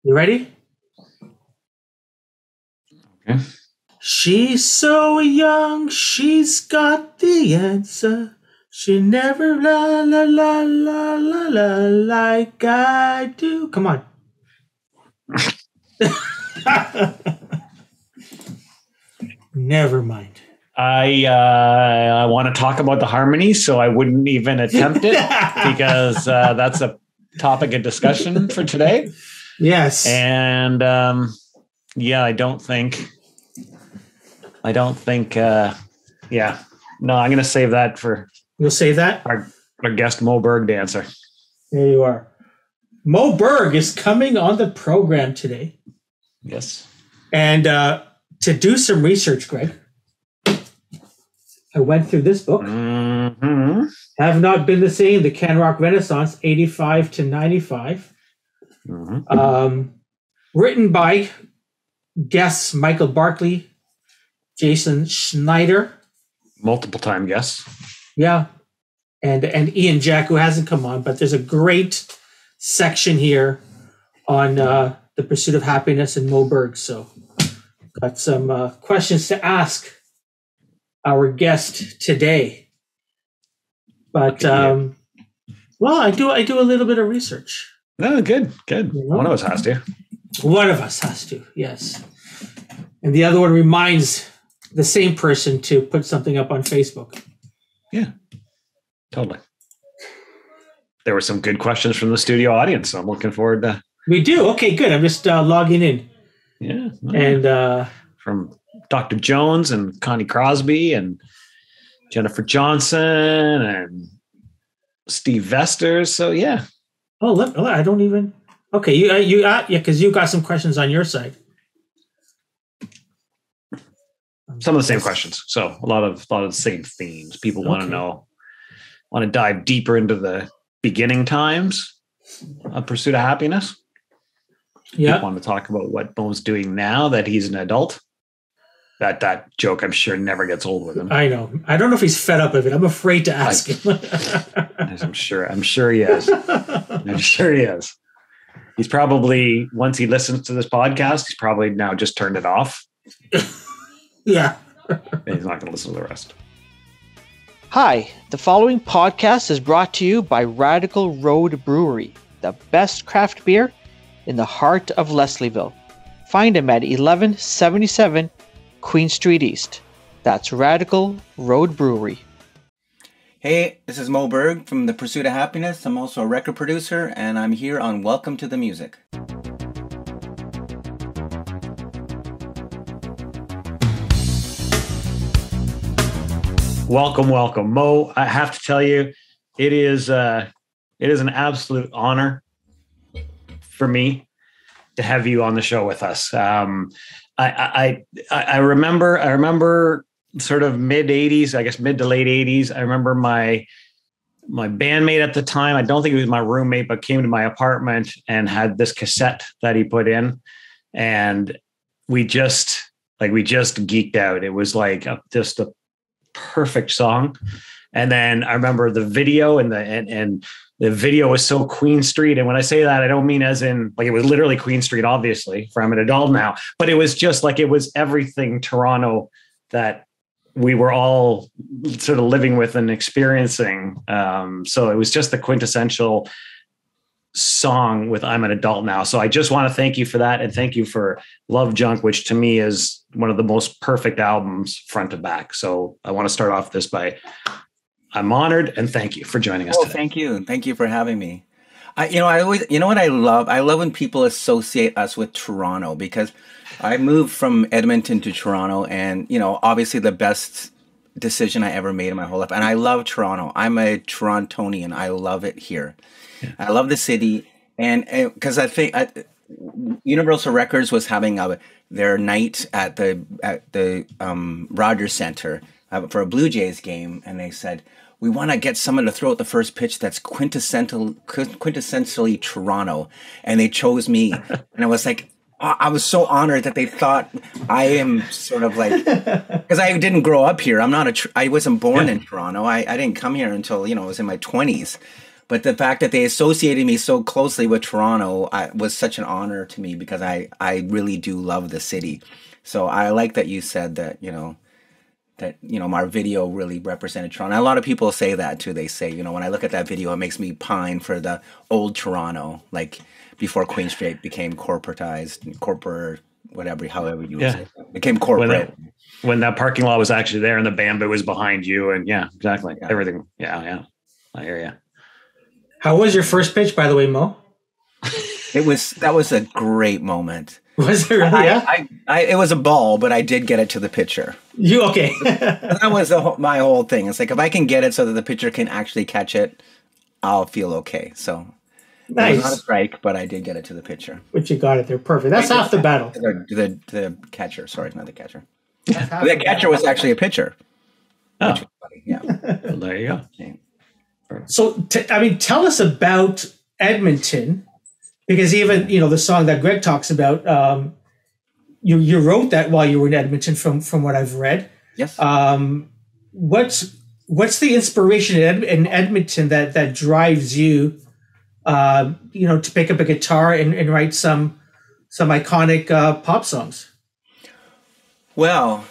You ready? Okay. She's so young, she's got the answer. She never la la la la la la like I do. Come on. Never mind. I want to talk about the harmonies, so I wouldn't even attempt it because that's a topic of discussion for today. Yes. And I don't think. Yeah. No, I'm going to save that for. You'll save that? Our guest Moe Berg to answer. There you are. Moe Berg is coming on the program today. Yes. And to do some research, Gregg, I went through this book. Mm-hmm. Have Not Been the Same, The Can Rock Renaissance, 85 to 95. Mm-hmm. Written by guests Michael Barkley, Jason Snider. Multiple time guests. Yeah. And Ian Jack, who hasn't come on, but there's a great section here on the pursuit of happiness in Moe Berg. So got some questions to ask our guest today. But well, I do a little bit of research. No, good. You know? One of us has to. One of us has to, yes. And the other one reminds the same person to put something up on Facebook. Yeah, totally. There were some good questions from the studio audience, so I'm looking forward to. We do? Okay, good. I'm just logging in. Yeah. And from Dr. Jones and Connie Crosby and Jennifer Johnson and Steve Vesters. So yeah. Oh, look! I don't even. Okay, because you got some questions on your side. Some of the same questions. So a lot of the same themes. People want to know, want to dive deeper into the beginning times of Pursuit of Happiness. Yeah. People want to talk about what Moe's doing now that he's an adult. That joke, I'm sure, never gets old with him. I know. I don't know if he's fed up of it. I'm afraid to ask him. I'm sure he is. I'm sure he is. He's probably, once he listens to this podcast, he's probably now just turned it off. Yeah. And he's not going to listen to the rest. Hi, the following podcast is brought to you by Radical Road Brewery, the best craft beer in the heart of Leslieville. Find them at 1177 Queen Street East. That's Radical Road Brewery. Hey, this is Moe Berg from The Pursuit of Happiness. I'm also a record producer, and I'm here on Welcome to the Music. Welcome, Moe. I have to tell you, it is an absolute honor for me to have you on the show with us. I remember sort of mid 80s, I guess mid to late 80s. I remember my bandmate at the time, I don't think he was my roommate, but came to my apartment and had this cassette that he put in, and we just geeked out. It was like just a perfect song. And then I remember the video, and the video was so Queen Street. And when I say that, I don't mean as in like it was literally Queen Street, obviously, for I'm an adult now, but it was just like, it was everything Toronto that we were all sort of living with and experiencing. So it was just the quintessential song with I'm an Adult Now. So I just want to thank you for that. And thank you for Love Junk, which to me is one of the most perfect albums front to back. So I want to start off this by, I'm honored and thank you for joining us today. Thank you. Thank you for having me. I love when people associate us with Toronto, because I moved from Edmonton to Toronto, and, obviously the best decision I ever made in my whole life. And I love Toronto. I'm a Torontonian. I love it here. Yeah. I love the city. And because I think Universal Records was having their night at the Rogers Center for a Blue Jays game. And they said, we want to get someone to throw out the first pitch that's quintessentially Toronto. And they chose me. And I was like, I was so honored that they thought I am sort of like, because I didn't grow up here. I wasn't born in Toronto. I didn't come here until, I was in my 20s. But the fact that they associated me so closely with Toronto was such an honor to me because I really do love the city. So I like that you said that, my video really represented Toronto. And a lot of people say that too. They say, when I look at that video, it makes me pine for the old Toronto, like before Queen Street became corporatized, whatever, however you say it. Became corporate. When that parking lot was actually there and the bamboo was behind you. And yeah, exactly. Yeah. Everything. Yeah. I hear you. How was your first pitch, by the way, Mo? That was a great moment. Was it really? Yeah. It was a ball, but I did get it to the pitcher. You okay? That was my whole thing. It's like if I can get it so that the pitcher can actually catch it, I'll feel okay. So nice. It was not a strike, but I did get it to the pitcher. But you got it there, perfect. That's half the battle. The catcher, sorry, not the catcher. The catcher was actually a pitcher. Oh, yeah. Well, there you go. Okay. So, tell us about Edmonton, because even the song that Gregg talks about, you wrote that while you were in Edmonton, from what I've read. Yes. What's the inspiration in Edmonton that drives you, to pick up a guitar and write some iconic pop songs? Well.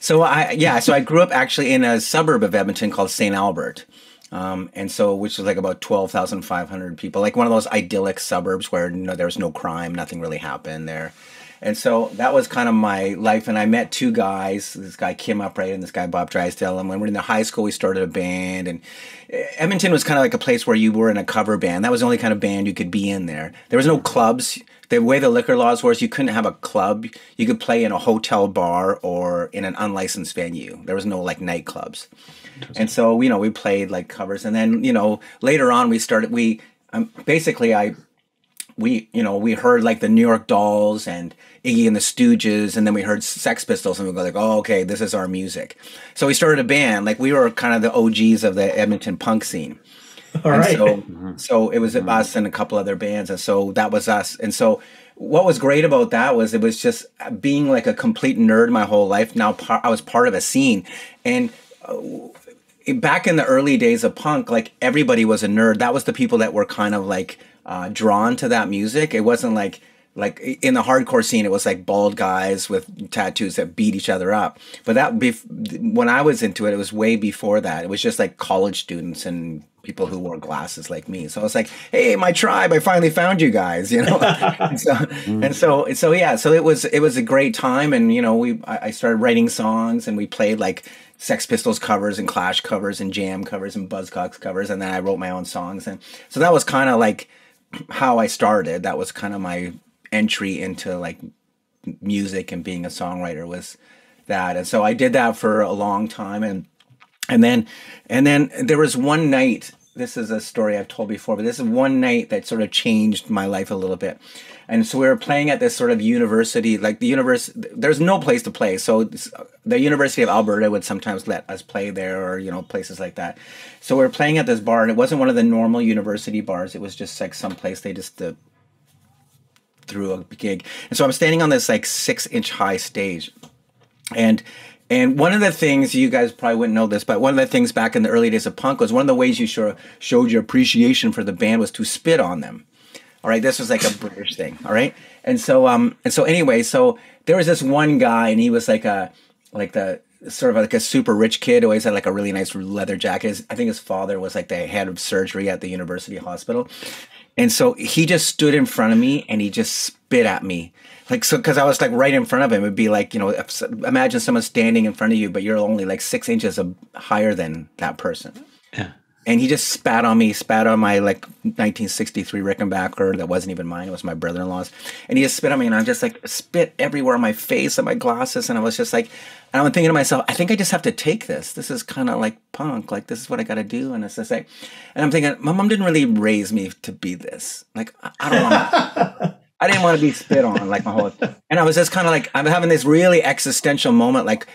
So I grew up actually in a suburb of Edmonton called St. Albert. Which was like about 12,500 people, like one of those idyllic suburbs where there was no crime, nothing really happened there. And so that was kind of my life. And I met two guys, this guy Kim Upright and this guy Bob Drysdale. And when we were in the high school, we started a band. And Edmonton was kind of like a place where you were in a cover band. That was the only kind of band you could be in there. There was no clubs. The way the liquor laws were is you couldn't have a club. You could play in a hotel bar or in an unlicensed venue. There was no like nightclubs. And so, we played like covers. And then, later on we heard like the New York Dolls and Iggy and the Stooges. And then we heard Sex Pistols and we go like, oh, okay, this is our music. So we started a band. Like we were kind of the OGs of the Edmonton punk scene. All right. So it was us and a couple other bands. And so that was us. And so what was great about that was it was just being like a complete nerd my whole life. Now I was part of a scene. And back in the early days of punk, like everybody was a nerd. That was the people that were kind of like drawn to that music. It wasn't like in the hardcore scene, it was like bald guys with tattoos that beat each other up. But when I was into it, it was way before that. It was just like college students and people who wore glasses like me. So I was like, hey, my tribe, I finally found you guys, and so it was a great time. And, I started writing songs and we played like Sex Pistols covers and Clash covers and Jam covers and Buzzcocks covers. And then I wrote my own songs. And so that was kind of like how I started. That was kind of my entry into like music and being a songwriter was that. And so I did that for a long time. And then there was one night, this is a story I've told before, but this is one night that sort of changed my life a little bit. And so we were playing at this sort of university, like there's no place to play. So the University of Alberta would sometimes let us play there or, places like that. So we were playing at this bar and it wasn't one of the normal university bars. It was just like some place they just threw a gig. And so I'm standing on this like 6-inch high stage. And one of the things, you guys probably wouldn't know this, but one of the things back in the early days of punk was one of the ways you showed your appreciation for the band was to spit on them. All right, this was like a British thing. All right, and so anyway, so there was this one guy, and he was like a super rich kid who always had like a really nice leather jacket. I think his father was like the head of surgery at the university hospital, and so he just stood in front of me and he just spit at me. Like, so, because I was like right in front of him, it'd be like, imagine someone standing in front of you, but you're only like 6 inches higher than that person. Yeah. And he just spat on my like 1963 Rickenbacker that wasn't even mine. It was my brother-in-law's. And he just spit on me and I'm just like spit everywhere on my face and my glasses. And I was just like, and I'm thinking to myself, I think I just have to take this. This is kind of like punk. Like, this is what I got to do. And it's just like, and I'm thinking, my mom didn't really raise me to be this. Like, I don't want I didn't want to be spit on like my whole, and I was just kind of like, I'm having this really existential moment. Like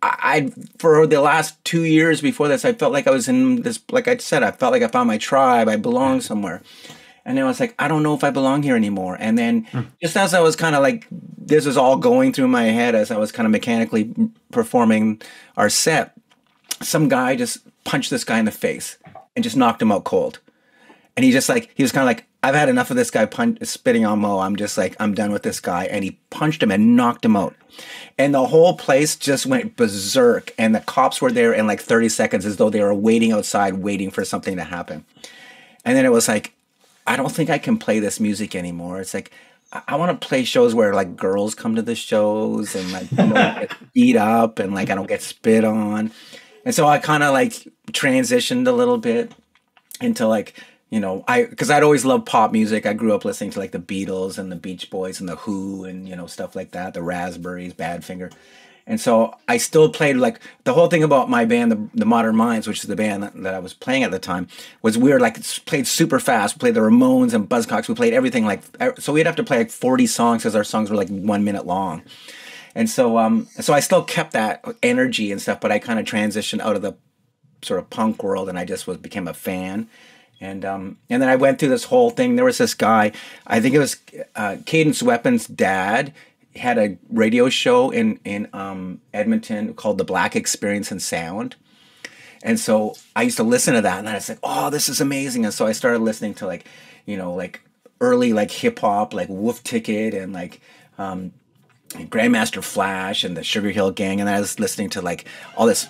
I for the last 2 years before this, I felt like I was in this, like I said, I felt like I found my tribe. I belonged somewhere. And then I was like, I don't know if I belong here anymore. And then just as I was kind of like, this was all going through my head as I was kind of mechanically performing our set, some guy just punched this guy in the face. and just knocked him out cold. And he was kind of like, I've had enough of this guy spitting on Moe. I'm just like, I'm done with this guy. And he punched him and knocked him out. And the whole place just went berserk. And the cops were there in like 30 seconds as though they were waiting outside, waiting for something to happen. And then it was like, I don't think I can play this music anymore. It's like, I want to play shows where like girls come to the shows and like don't get beat up and like I don't get spit on. And so I kind of like transitioned a little bit into like, you know, because I'd always loved pop music. I grew up listening to like the Beatles and the Beach Boys and the Who and, you know, stuff like that, the Raspberries, Badfinger. And so I still played, like, the whole thing about my band, the Modern Minds, which is the band that I was playing at the time, was we were like played super fast. We played the Ramones and Buzzcocks. We played everything like, so we'd have to play like 40 songs because our songs were like 1 minute long. And so, so I still kept that energy and stuff, but I kind of transitioned out of the sort of punk world and I just became a fan. And then I went through this whole thing. There was this guy, I think it was Cadence Weapon's dad, had a radio show in Edmonton called The Black Experience and Sound. And so I used to listen to that and I was like, oh, this is amazing. And so I started listening to like, you know, like early like hip hop, like Wolf Ticket and like Grandmaster Flash and the Sugar Hill Gang. And I was listening to like all this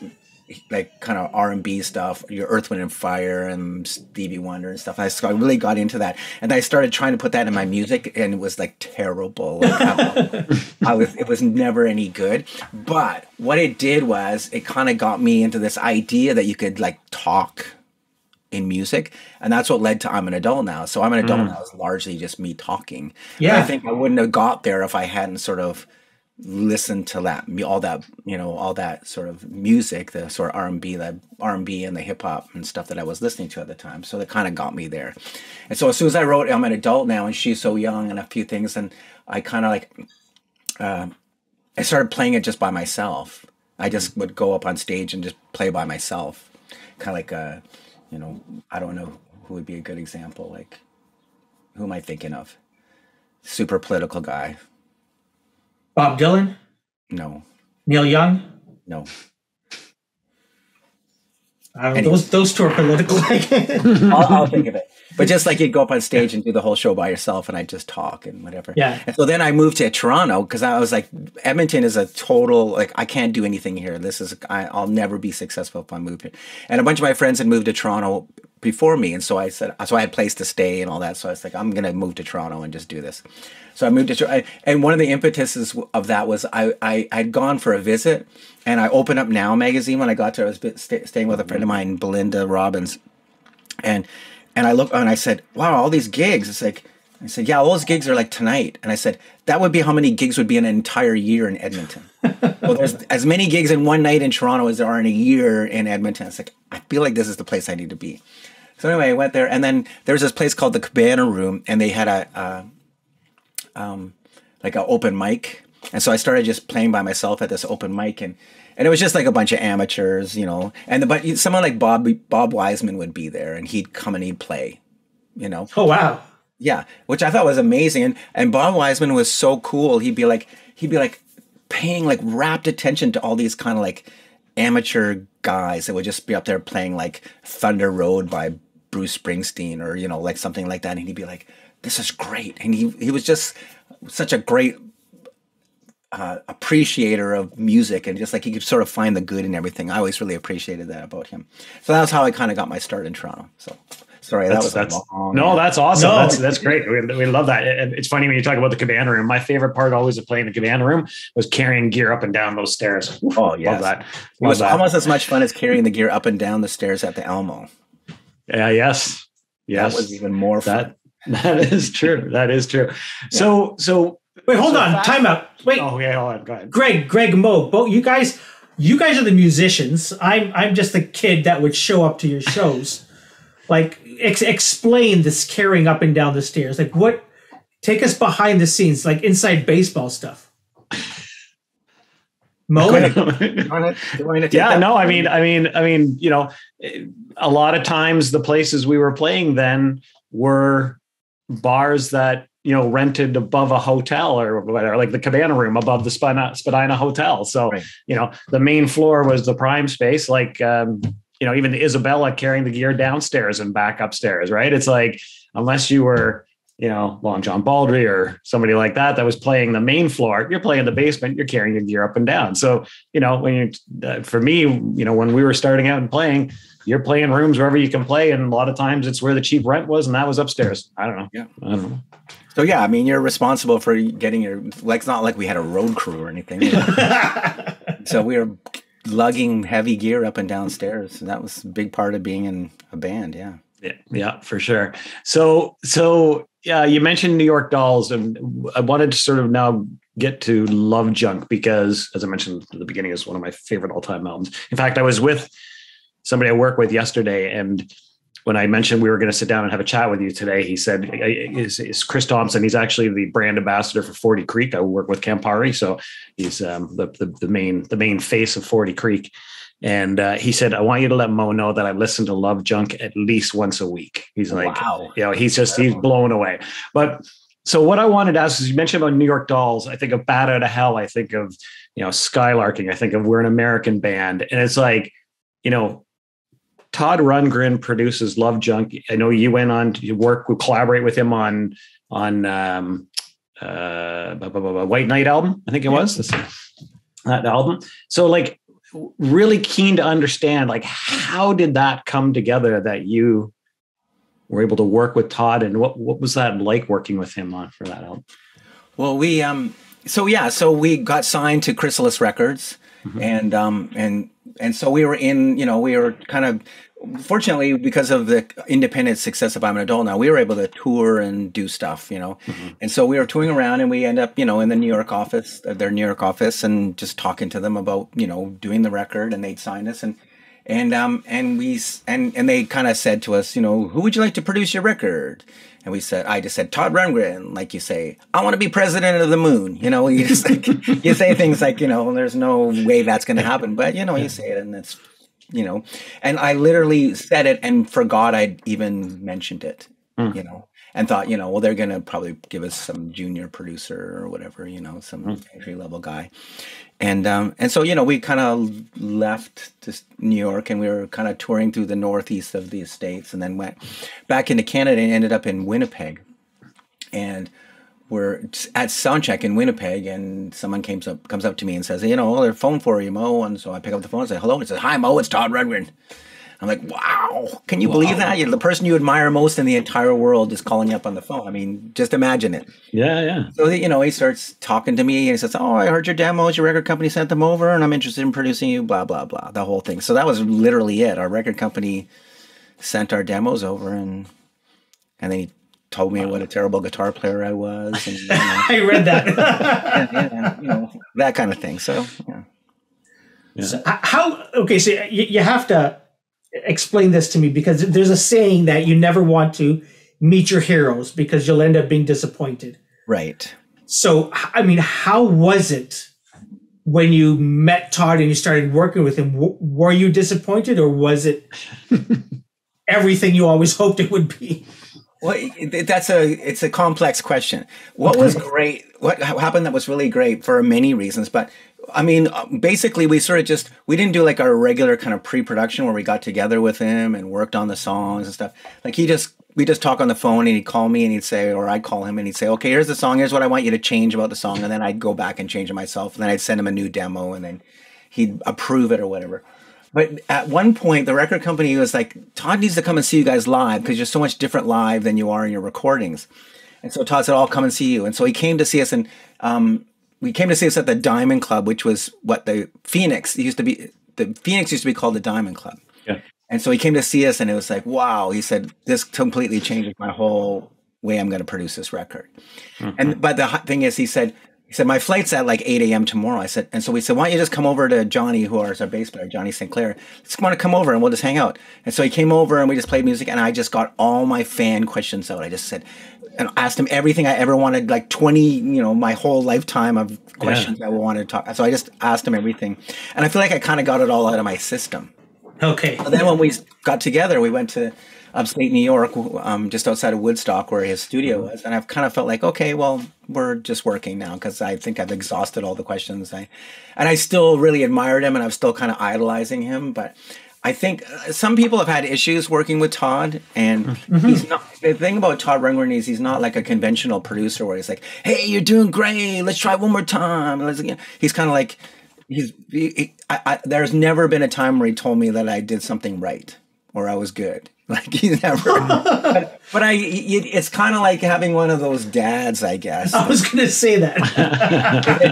like kind of R&B stuff, your Earth, Wind and Fire and Stevie Wonder and stuff. So I really got into that, and I started trying to put that in my music, and it was like terrible. Like, it was never any good. But what it did was it kind of got me into this idea that you could like talk in music, and that's what led to I'm an Adult Now. So I'm an Adult Now is largely just me talking. Yeah, and I think I wouldn't have got there if I hadn't sort of listen to that, all that, you know, all that sort of music, the sort of R&B and the hip hop and stuff that I was listening to at the time. So that kind of got me there. And so as soon as I wrote I'm an Adult Now and She's So Young and a few things, and I kind of like, I started playing it just by myself. I just would go up on stage and just play by myself. Kind of like, you know, I don't know who would be a good example. Like, who am I thinking of? Super political guy. Bob Dylan? No. Neil Young? No. I don't know. Those two are political. I'll think of it. But just like you'd go up on stage and do the whole show by yourself and I'd just talk and whatever. Yeah. And so then I moved to Toronto because I was like, Edmonton is a total, like, I can't do anything here. I'll never be successful if I move here. And a bunch of my friends had moved to Toronto before me. And so I said, so I had a place to stay and all that. So I was like, I'm going to move to Toronto and just do this. So I moved to Toronto. And one of the impetuses of that was I'd gone for a visit and I opened Up Now magazine when I got there. I was staying with a friend of mine, Belinda Robbins. And I looked and I said, wow, all these gigs. It's like, I said, yeah, all those gigs are like tonight. And I said, that would be how many gigs would be in an entire year in Edmonton. Well, there's as many gigs in one night in Toronto as there are in a year in Edmonton. It's like, I feel like this is the place I need to be. So anyway, I went there. And then there was this place called the Cabana Room. And they had like an open mic. And so I started just playing by myself at this open mic. And it was just like a bunch of amateurs, you know. But someone like Bob Wiseman would be there, and he'd come and he'd play, you know. Oh, wow. Yeah, which I thought was amazing. And Bob Wiseman was so cool. He'd be like paying like rapt attention to all these kind of like amateur guys that would just be up there playing like Thunder Road by Bruce Springsteen or, you know, like something like that. And he'd be like, this is great. And he was just such a great appreciator of music, and just like he could sort of find the good in everything. I always really appreciated that about him. So that's how I kind of got my start in Toronto. So sorry, that's long. No, that's awesome. No. That's great. We love that. And it's funny when you talk about the Cabana Room. My favorite part always of playing the Cabana Room was carrying gear up and down those stairs. Oh yeah, love that. It was almost as much fun as carrying the gear up and down the stairs at the Elmo. Yeah. Yes. That was even more fun. That is true. That is true. Yeah. So. Wait, hold on. Time out. Wait. Oh, yeah, hold on. Go ahead. Gregg, Moe, both you guys are the musicians. I'm just the kid that would show up to your shows. Like, explain this carrying up and down the stairs. Like, what? Take us behind the scenes, like inside baseball stuff. Moe? Yeah, no, I mean, you know, a lot of times the places we were playing then were bars that, you know, rented above a hotel or whatever, like the Cabana Room above the Spadina Hotel. So, right. You know, the main floor was the prime space. Like, even the Isabella carrying the gear downstairs and back upstairs, right? It's like, unless you were, Long John Baldry or somebody like that was playing the main floor, you're playing the basement, you're carrying your gear up and down. So, for me, when we were starting out and playing, you're playing rooms wherever you can play. And a lot of times it's where the cheap rent was, and that was upstairs. I don't know. Yeah. I don't know. So, yeah, I mean, you're responsible for getting it's not like we had a road crew or anything. So we were lugging heavy gear up and downstairs. And that was a big part of being in a band. Yeah. Yeah, for sure. So yeah, you mentioned New York Dolls, and I wanted to sort of now get to Love Junk because, as I mentioned at the beginning, is one of my favorite all-time albums. In fact, I was with somebody I work with yesterday, and when I mentioned we were going to sit down and have a chat with you today, he said, "Is Chris Thompson? He's actually the brand ambassador for 40 Creek. I work with Campari, so he's the main face of 40 Creek." And he said, "I want you to let Mo know that I listen to Love Junk at least once a week." He's like, wow. He's blown away. But so what I wanted to ask is, you mentioned about New York Dolls. I think of Bat Out of Hell. I think of, Skylarking. I think of We're an American Band. And it's like, Todd Rundgren produces Love Junk. I know you went on to collaborate with him on White Knight album. I think it was that album. So like, really keen to understand, like, how did that come together that you were able to work with Todd, and what was that like working with him for that album? Well, we so we got signed to Chrysalis Records, and so we were we were kind of, fortunately, because of the independent success of I'm an Adult Now, we were able to tour and do stuff, and so we were touring around, and we end up, in the New York office, their New York office, and just talking to them about, doing the record, and they'd sign us, and they kind of said to us, who would you like to produce your record? And I just said, Todd Rundgren. Like you say, I want to be president of the moon. You just you say things like, there's no way that's going to happen, but you say it, and that's, and I literally said it and forgot I'd even mentioned it, and thought, well, they're going to probably give us some junior producer or whatever, some entry level guy. And so, we kind of left to New York, and we were kind of touring through the northeast of the States, and then went back into Canada and ended up in Winnipeg. And we're at soundcheck in Winnipeg, and someone comes up to me and says, there's a phone for you, Mo. And so I pick up the phone and say, hello. And he says, hi, Mo, it's Todd Rundgren. I'm like, wow, can you believe that? The person you admire most in the entire world is calling you up on the phone. I mean, just imagine it. Yeah. So, he starts talking to me, and he says, oh, I heard your demos, your record company sent them over, and I'm interested in producing you, blah, blah, blah, the whole thing. So that was literally it. Our record company sent our demos over, and then he told me what a terrible guitar player I was. And, I read that. that kind of thing. So, yeah. So you have to explain this to me, because there's a saying that you never want to meet your heroes because you'll end up being disappointed. Right. So, I mean, how was it when you met Todd and you started working with him? Were you disappointed, or was it everything you always hoped it would be? Well, it's a complex question. What was great? What happened that was really great for many reasons, but I mean, basically, we didn't do like our regular kind of pre-production where we got together with him and worked on the songs and stuff. Like we just talk on the phone, and he'd call me and he'd say, or I'd call him and he'd say, okay, here's the song. Here's what I want you to change about the song. And then I'd go back and change it myself. And then I'd send him a new demo, and then he'd approve it or whatever. But at one point, the record company was like, Todd needs to come and see you guys live because you're so much different live than you are in your recordings. And so Todd said, I'll come and see you. And so he came to see us, and we came to see us at the Diamond Club, which was what the Phoenix used to be. The Phoenix used to be called the Diamond Club. Yeah. And so he came to see us, and it was like, wow. He said, this completely changes my whole way I'm going to produce this record. Mm-hmm. But the thing is, he said, my flight's at like 8 a.m. tomorrow. I said, and so we said, why don't you just come over to Johnny, who is our bass player, Johnny St. Clair. Just want to come over and we'll just hang out. And so he came over and we just played music, and I just got all my fan questions out. I just said, and asked him everything I ever wanted, like 20, my whole lifetime of questions I wanted to talk. So I just asked him everything. And I feel like I kind of got it all out of my system. Okay. And then when we got together, we went to upstate New York, just outside of Woodstock, where his studio was. And I've kind of felt like, okay, well, we're just working now, because I think I've exhausted all the questions. And I still really admired him, and I'm still kind of idolizing him. But I think some people have had issues working with Todd, and he's not. The thing about Todd Rundgren is he's not like a conventional producer where he's like, "Hey, you're doing great. Let's try one more time." He's kind of like there's never been a time where he told me that I did something right or I was good. Like he's never. but it's kind of like having one of those dads, I guess. I was going to say that.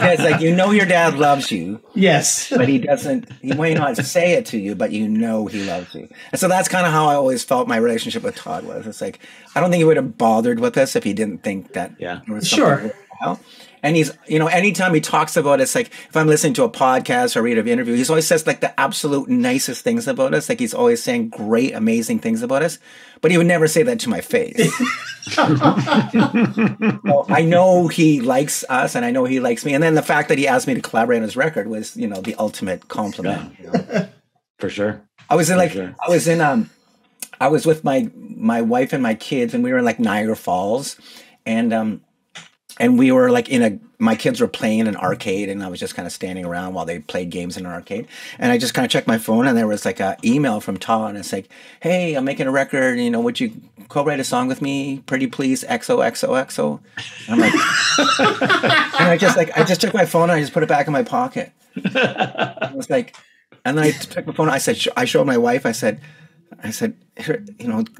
It's like your dad loves you. Yes, but he doesn't. He may not say it to you, but he loves you. And so that's kind of how I always felt my relationship with Todd was. It's like I don't think he would have bothered with us if he didn't think that. Yeah, there was something worthwhile. And he's, anytime he talks about it, it's like if I'm listening to a podcast or read an interview, he always says like the absolute nicest things about us. Like he's always saying great, amazing things about us, but he would never say that to my face. So I know he likes us, and I know he likes me. And then the fact that he asked me to collaborate on his record was, the ultimate compliment. Yeah. For sure. I was with my wife and my kids, and we were in like Niagara Falls, and we were like my kids were playing in an arcade, and I was just kind of standing around while they played games in an arcade. And I just kind of checked my phone, and there was like an email from Todd, and it's like, "Hey, I'm making a record. Would you co-write a song with me? Pretty please, XOXOXO." And I'm like, and I just took my phone and I just put it back in my pocket. I was like, and then I took my phone. I showed my wife. I said, "Here,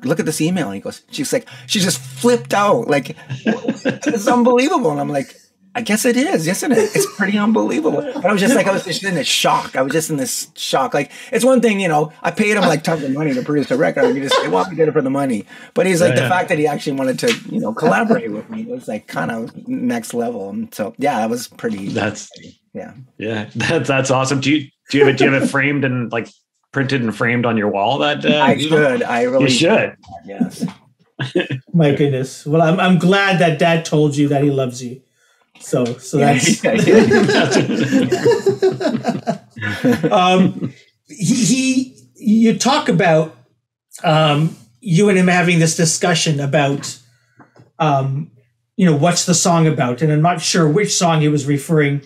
look at this email." And she just flipped out. Like, it's unbelievable. And I'm like, I guess it is, isn't it? It's pretty unbelievable. But I was just in this shock. I was just in this shock. Like, it's one thing, I paid him like tons of money to produce a record. You just say, well, we did it for the money. But he's like, the fact that he actually wanted to, collaborate with me was like kind of next level. And so, yeah, that was pretty. Yeah. That's awesome. Do you have it framed and like printed and framed on your wall? That I should. I really should. Yes. My goodness. Well, I'm glad that Dad told you that he loves you. So that's you talk about you and him having this discussion about what's the song about, and I'm not sure which song he was referring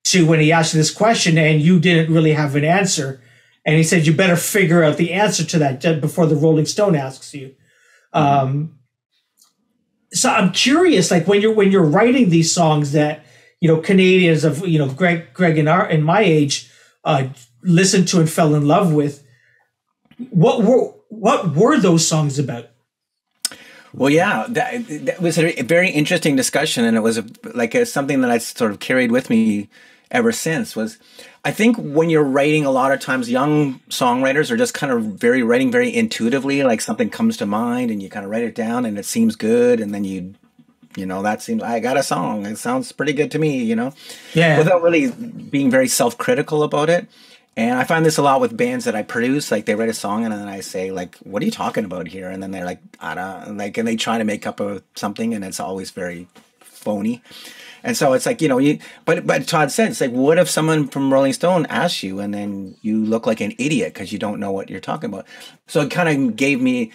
to when he asked you this question, and you didn't really have an answer, and he said you better figure out the answer to that before the Rolling Stone asks you. So I'm curious, like when you're writing these songs that Canadians of Gregg and my age listened to and fell in love with, what were those songs about? Well, yeah, that was a very interesting discussion, and it was something that I sort of carried with me ever since. Was I think when you're writing, a lot of times young songwriters are just kind of writing very intuitively, like something comes to mind and you kind of write it down and it seems good. And then that seems, I got a song. It sounds pretty good to me, Yeah. Without really being very self-critical about it. And I find this a lot with bands that I produce. Like they write a song and then I say like, what are you talking about here? And then they're like, I don't like, and they try to make up something and it's always very phony. And so it's like, but Todd said, it's like, what if someone from Rolling Stone asks you and then you look like an idiot because you don't know what you're talking about? So it kind of gave me,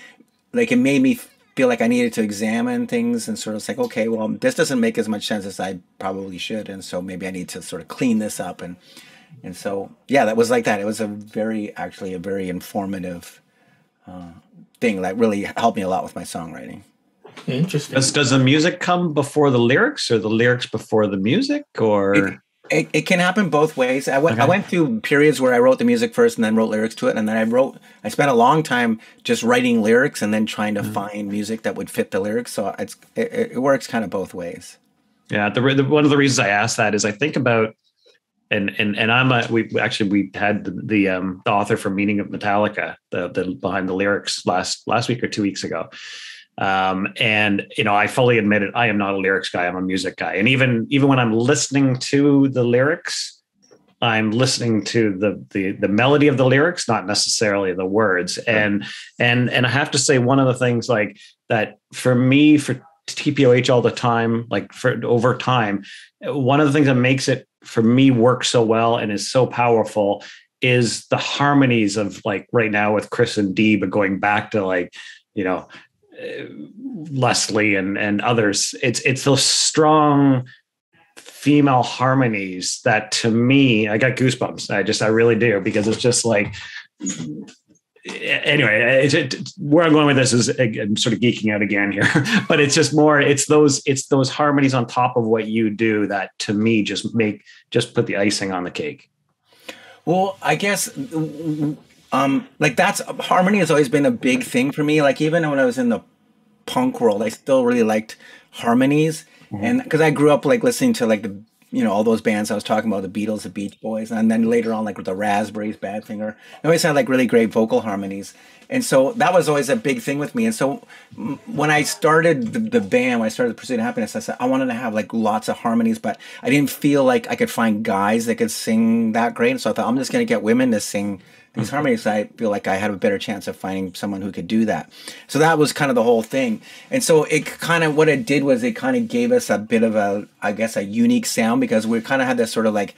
like, it made me feel like I needed to examine things and sort of like, okay, well, this doesn't make as much sense as I probably should. And so maybe I need to sort of clean this up. And so, yeah, that was like that. It was a very informative thing that really helped me a lot with my songwriting. Interesting. Does the music come before the lyrics, or the lyrics before the music, or it can happen both ways. I went through periods where I wrote the music first and then wrote lyrics to it, and then I spent a long time just writing lyrics and then trying to find music that would fit the lyrics. So it works kind of both ways. Yeah, one of the reasons I asked that is I think about and we had the author from Meaning of Metallica, the behind the lyrics last week or 2 weeks ago. And I fully admit it. I am not a lyrics guy. I'm a music guy. And even when I'm listening to the lyrics, I'm listening to the melody of the lyrics, not necessarily the words. And I have to say, one of the things like that for me, for TPOH all the time, like for over time, one of the things that makes it for me work so well and is so powerful is the harmonies of, like, right now with Chris and Dee, but going back to Leslie and others, it's those strong female harmonies that, to me, I got goosebumps. I really do, because it's just like anyway, where I'm going with this is, I'm sort of geeking out again here, but it's just more, it's those harmonies on top of what you do that to me just put the icing on the cake. Well, I guess, like that's harmony has always been a big thing for me. Like even when I was in the punk world, I still really liked harmonies. And because I grew up like listening to like the, all those bands I was talking about, the Beatles, the Beach Boys, and then later on like with the Raspberries, Badfinger, they always had like really great vocal harmonies. And so that was always a big thing with me. And so when I started the band, when I started the Pursuit of Happiness, I said I wanted to have like lots of harmonies, but I didn't feel like I could find guys that could sing that great. And so I thought I'm just going to get women to sing these harmonies. I feel like I had a better chance of finding someone who could do that. So that was kind of the whole thing. And so it kind of, what it did was it kind of gave us a bit of a, I guess, a unique sound, because we kind of had this sort of like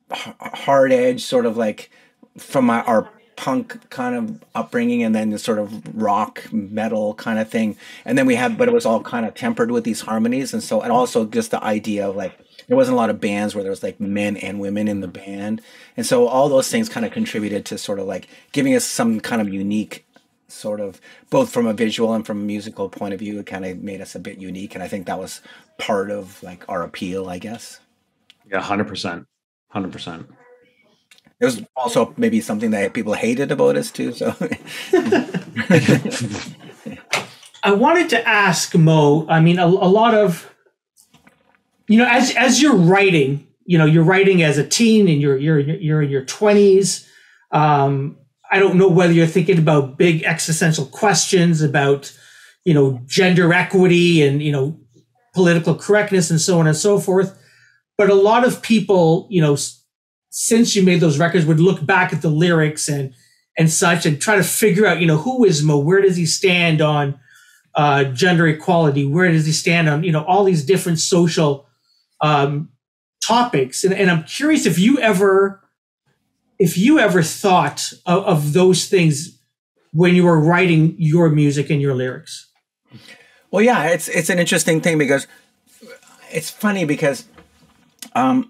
hard edge, sort of like from our punk kind of upbringing, and then the sort of rock metal kind of thing. And then we had, but it was all kind of tempered with these harmonies. And so, and also just the idea of like, there wasn't a lot of bands where there was like men and women in the band. And so all those things kind of contributed to sort of like giving us some kind of unique sort of, both from a visual and from a musical point of view, it kind of made us a bit unique. And I think that was part of like our appeal, I guess. Yeah, 100%. 100%. It was also maybe something that people hated about us too. So I wanted to ask Moe, I mean, a lot of, as you're writing, you're writing as a teen and you're in your 20s. I don't know whether you're thinking about big existential questions about, gender equity and, political correctness and so on and so forth. But a lot of people, since you made those records, would look back at the lyrics and such and try to figure out, who is Moe? Where does he stand on gender equality? Where does he stand on, all these different social topics? And I'm curious if you ever thought of those things when you were writing your music and your lyrics. Well, yeah, it's an interesting thing, because it's funny because I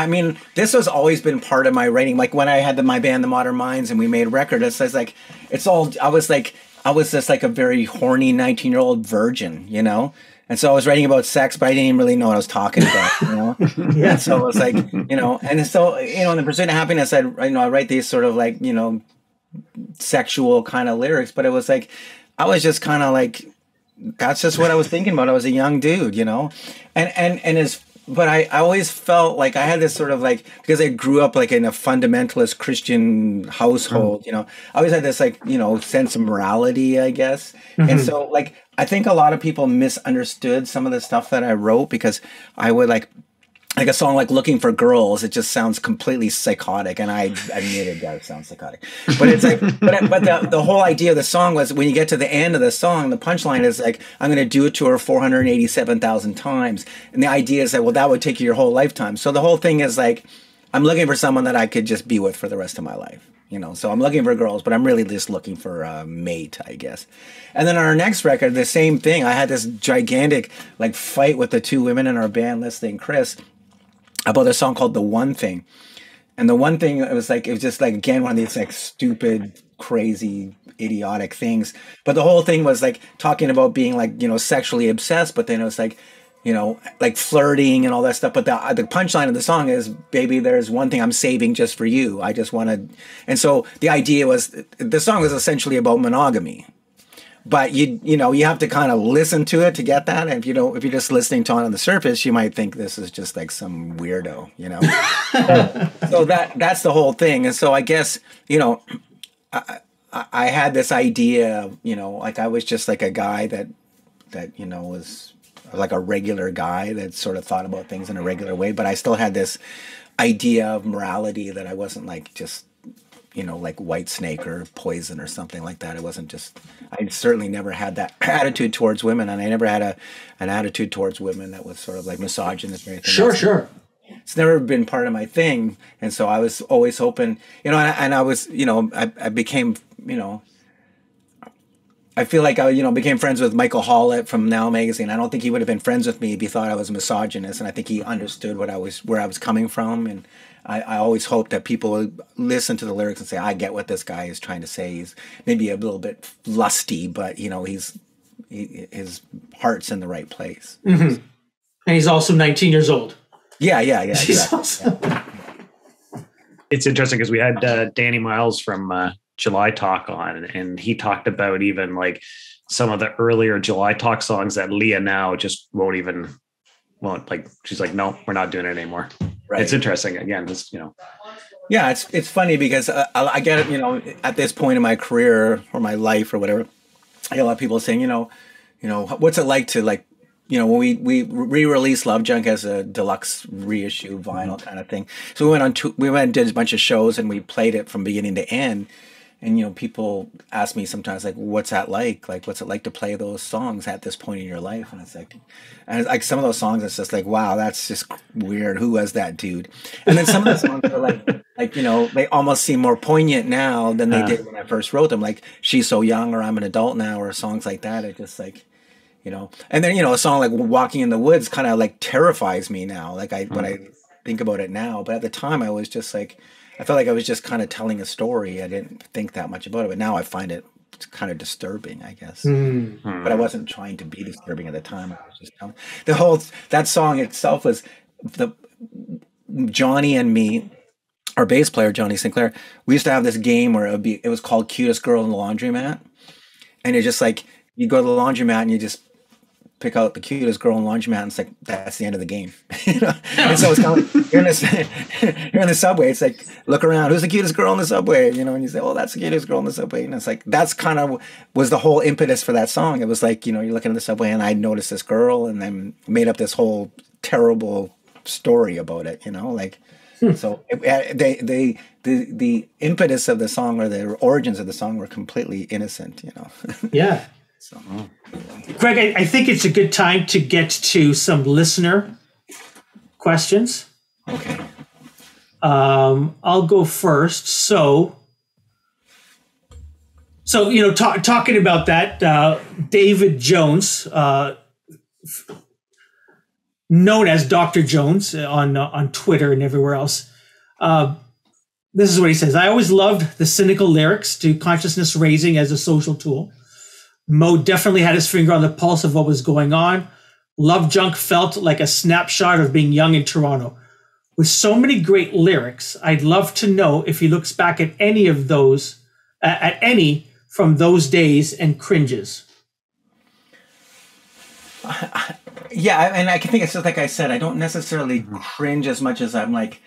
mean, this has always been part of my writing. Like when I had my band, The Modern Minds, and we made a record, it's like, I was just like a very horny 19-year-old virgin, And so I was writing about sex, but I didn't even really know what I was talking about, Yeah. And so it was like, and so, in the Pursuit of Happiness, I write these sort of like, sexual kind of lyrics, but it was like, I was just kind of like, that's just what I was thinking about. I was a young dude, but I always felt like I had this sort of like, because I grew up like in a fundamentalist Christian household, I always had this like, sense of morality, I guess. Mm-hmm. And so like, I think a lot of people misunderstood some of the stuff that I wrote, because I would like a song like Looking for Girls, it just sounds completely psychotic. And I admitted that it sounds psychotic, but it's like, but the whole idea of the song was, when you get to the end of the song, the punchline is like, I'm going to do it to her 487,000 times. And the idea is that, well, that would take you your whole lifetime. So the whole thing is like, I'm looking for someone that I could just be with for the rest of my life. So I'm looking for girls, but I'm really just looking for a mate, I guess. And then on our next record, the same thing. I had this gigantic like fight with the two women in our band, Leslie and Chris, about a song called The One Thing. And The One Thing, it was just like, again, one of these like stupid, crazy, idiotic things. But the whole thing was like talking about being like, sexually obsessed, but then it was like, like flirting and all that stuff. But the punchline of the song is, baby, there's one thing I'm saving just for you. I just want to. And so the idea was, the song was essentially about monogamy. But you have to kind of listen to it to get that. And if you're just listening to it on the surface, you might think this is just like some weirdo, So that's the whole thing. And so I guess, I had this idea, like I was just like a guy that was like a regular guy that sort of thought about things in a regular way. But I still had this idea of morality, that I wasn't like just, like White Snake or Poison or something like that. It wasn't just, I certainly never had that attitude towards women, and I never had an attitude towards women that was sort of like misogynist or anything. Sure. It's never been part of my thing. And so I was always hoping, and I was, I became, I feel like I became friends with Michael Hallett from Now Magazine. I don't think he would have been friends with me if he thought I was a misogynist, and I think he understood where I was coming from. And I always hope that people would listen to the lyrics and say, I get what this guy is trying to say. He's maybe a little bit lusty, but his heart's in the right place. Mm-hmm. And he's also 19 years old. Yeah. Exactly. Yeah. It's interesting because we had Danny Miles from July Talk on, and he talked about even like some of the earlier July Talk songs that Leah now just won't like. She's like, no, we're not doing it anymore. Right. It's interesting. Again, just Yeah, it's funny because I get it. At this point in my career or my life or whatever, I get a lot of people saying, what's it like to like. When we re-released Love Junk as a deluxe reissue vinyl kind of thing. So we went and did a bunch of shows and we played it from beginning to end. And, people ask me sometimes, like, what's that like? Like, what's it like to play those songs at this point in your life? And it's like some of those songs, it's just like, wow, that's just weird. Who was that dude? And then some of the songs are like, they almost seem more poignant now than they did when I first wrote them. Like, She's So Young, or I'm an Adult Now, or songs like that. It just like, and then, a song like Walking in the Woods kind of like terrifies me now. Like when I think about it now, but at the time I was just like, I felt like I was just kind of telling a story. I didn't think that much about it, but now I find it kind of disturbing, I guess. But I wasn't trying to be disturbing at the time. I was just telling that song itself was Johnny and me, our bass player, Johnny Sinclair. We used to have this game where it was called Cutest Girl in the Laundromat. And it's just like, you go to the laundromat and you just pick out the cutest girl in the laundromat, and it's like, that's the end of the game. And so it's kind of like, you're in the subway. It's like, look around, who's the cutest girl in the subway? And you say, oh, that's the cutest girl in the subway. And it's like, that's kind of was the whole impetus for that song. It was like, you're looking in the subway and I noticed this girl and then made up this whole terrible story about it, So the impetus of the song or the origins of the song were completely innocent, Yeah. So, Gregg, I think it's a good time to get to some listener questions. Okay. I'll go first. So talking about that, David Jones, known as Dr. Jones on Twitter and everywhere else. This is what he says. I always loved the cynical lyrics to consciousness raising as a social tool. Moe definitely had his finger on the pulse of what was going on. Love Junk felt like a snapshot of being young in Toronto. With so many great lyrics, I'd love to know if he looks back at any of those, at any from those days and cringes. Yeah, and I think it's just like I said, I don't necessarily cringe as much as I'm like,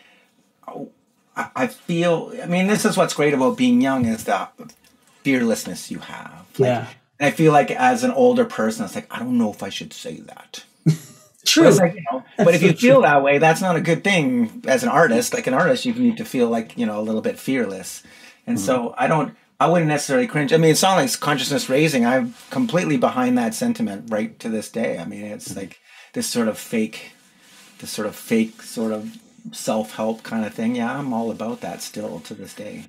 I feel, this is what's great about being young is the fearlessness you have. Yeah. And I feel like as an older person, it's like, I don't know if I should say that. True. But if you feel that way, that's not a good thing as an artist. Like an artist, you need to feel like, a little bit fearless. And so I wouldn't necessarily cringe. A song like Consciousness Raising, I'm completely behind that sentiment right to this day. It's like this sort of fake sort of self-help kind of thing. Yeah, I'm all about that still to this day.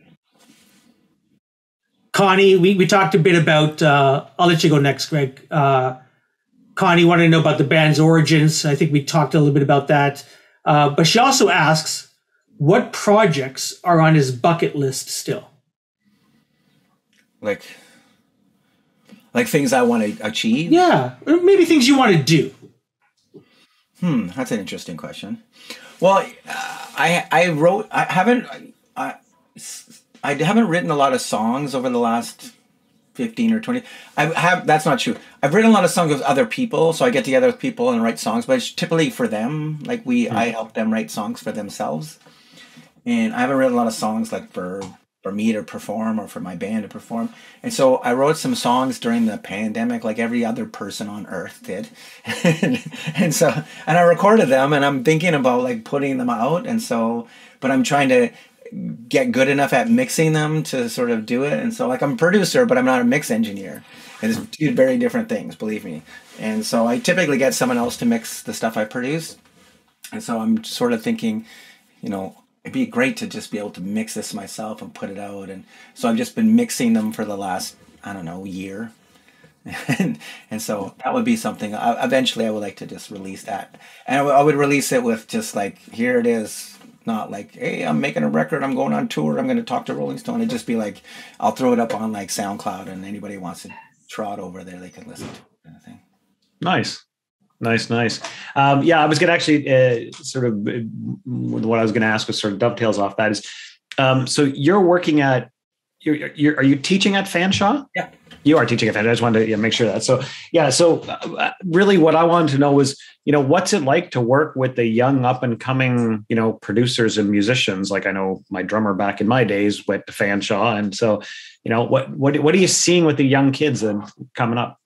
Connie, we talked a bit about, I'll let you go next, Gregg. Connie wanted to know about the band's origins. I think we talked a little bit about that. But she also asks, what projects are on his bucket list still? Like things I want to achieve? Yeah, or maybe things you want to do. That's an interesting question. Well, I haven't written a lot of songs over the last 15 or 20. That's not true. I've written a lot of songs with other people, so I get together with people and write songs, but it's typically for them. Like I help them write songs for themselves. And I haven't written a lot of songs like for me to perform or for my band to perform. And so I wrote some songs during the pandemic like every other person on earth did. and I recorded them and I'm thinking about like putting them out. But I'm trying to get good enough at mixing them to sort of do it. And so like I'm a producer, but I'm not a mix engineer. And it's two very different things, believe me. And so I typically get someone else to mix the stuff I produce. And so I'm sort of thinking, it'd be great to just be able to mix this myself and put it out. And so I've just been mixing them for the last, year. And so that would be something eventually I would like to just release that. And I would release it with just like, here it is, not like, hey, I'm making a record, I'm going on tour, I'm going to talk to Rolling Stone. It'd just be like, I'll throw it up on like SoundCloud, and anybody who wants to trot over there, they can listen to it, kind of thing. Nice. Yeah, I was going to actually sort of what I was going to ask was sort of dovetails off that is, so you're working at, are you teaching at Fanshawe? Yeah. You are teaching at Fanshawe. I just wanted to make sure that. So, yeah. So really what I wanted to know was, what's it like to work with the young up and coming, producers and musicians? Like I know my drummer back in my days went to Fanshawe. And so, what are you seeing with the young kids and coming up?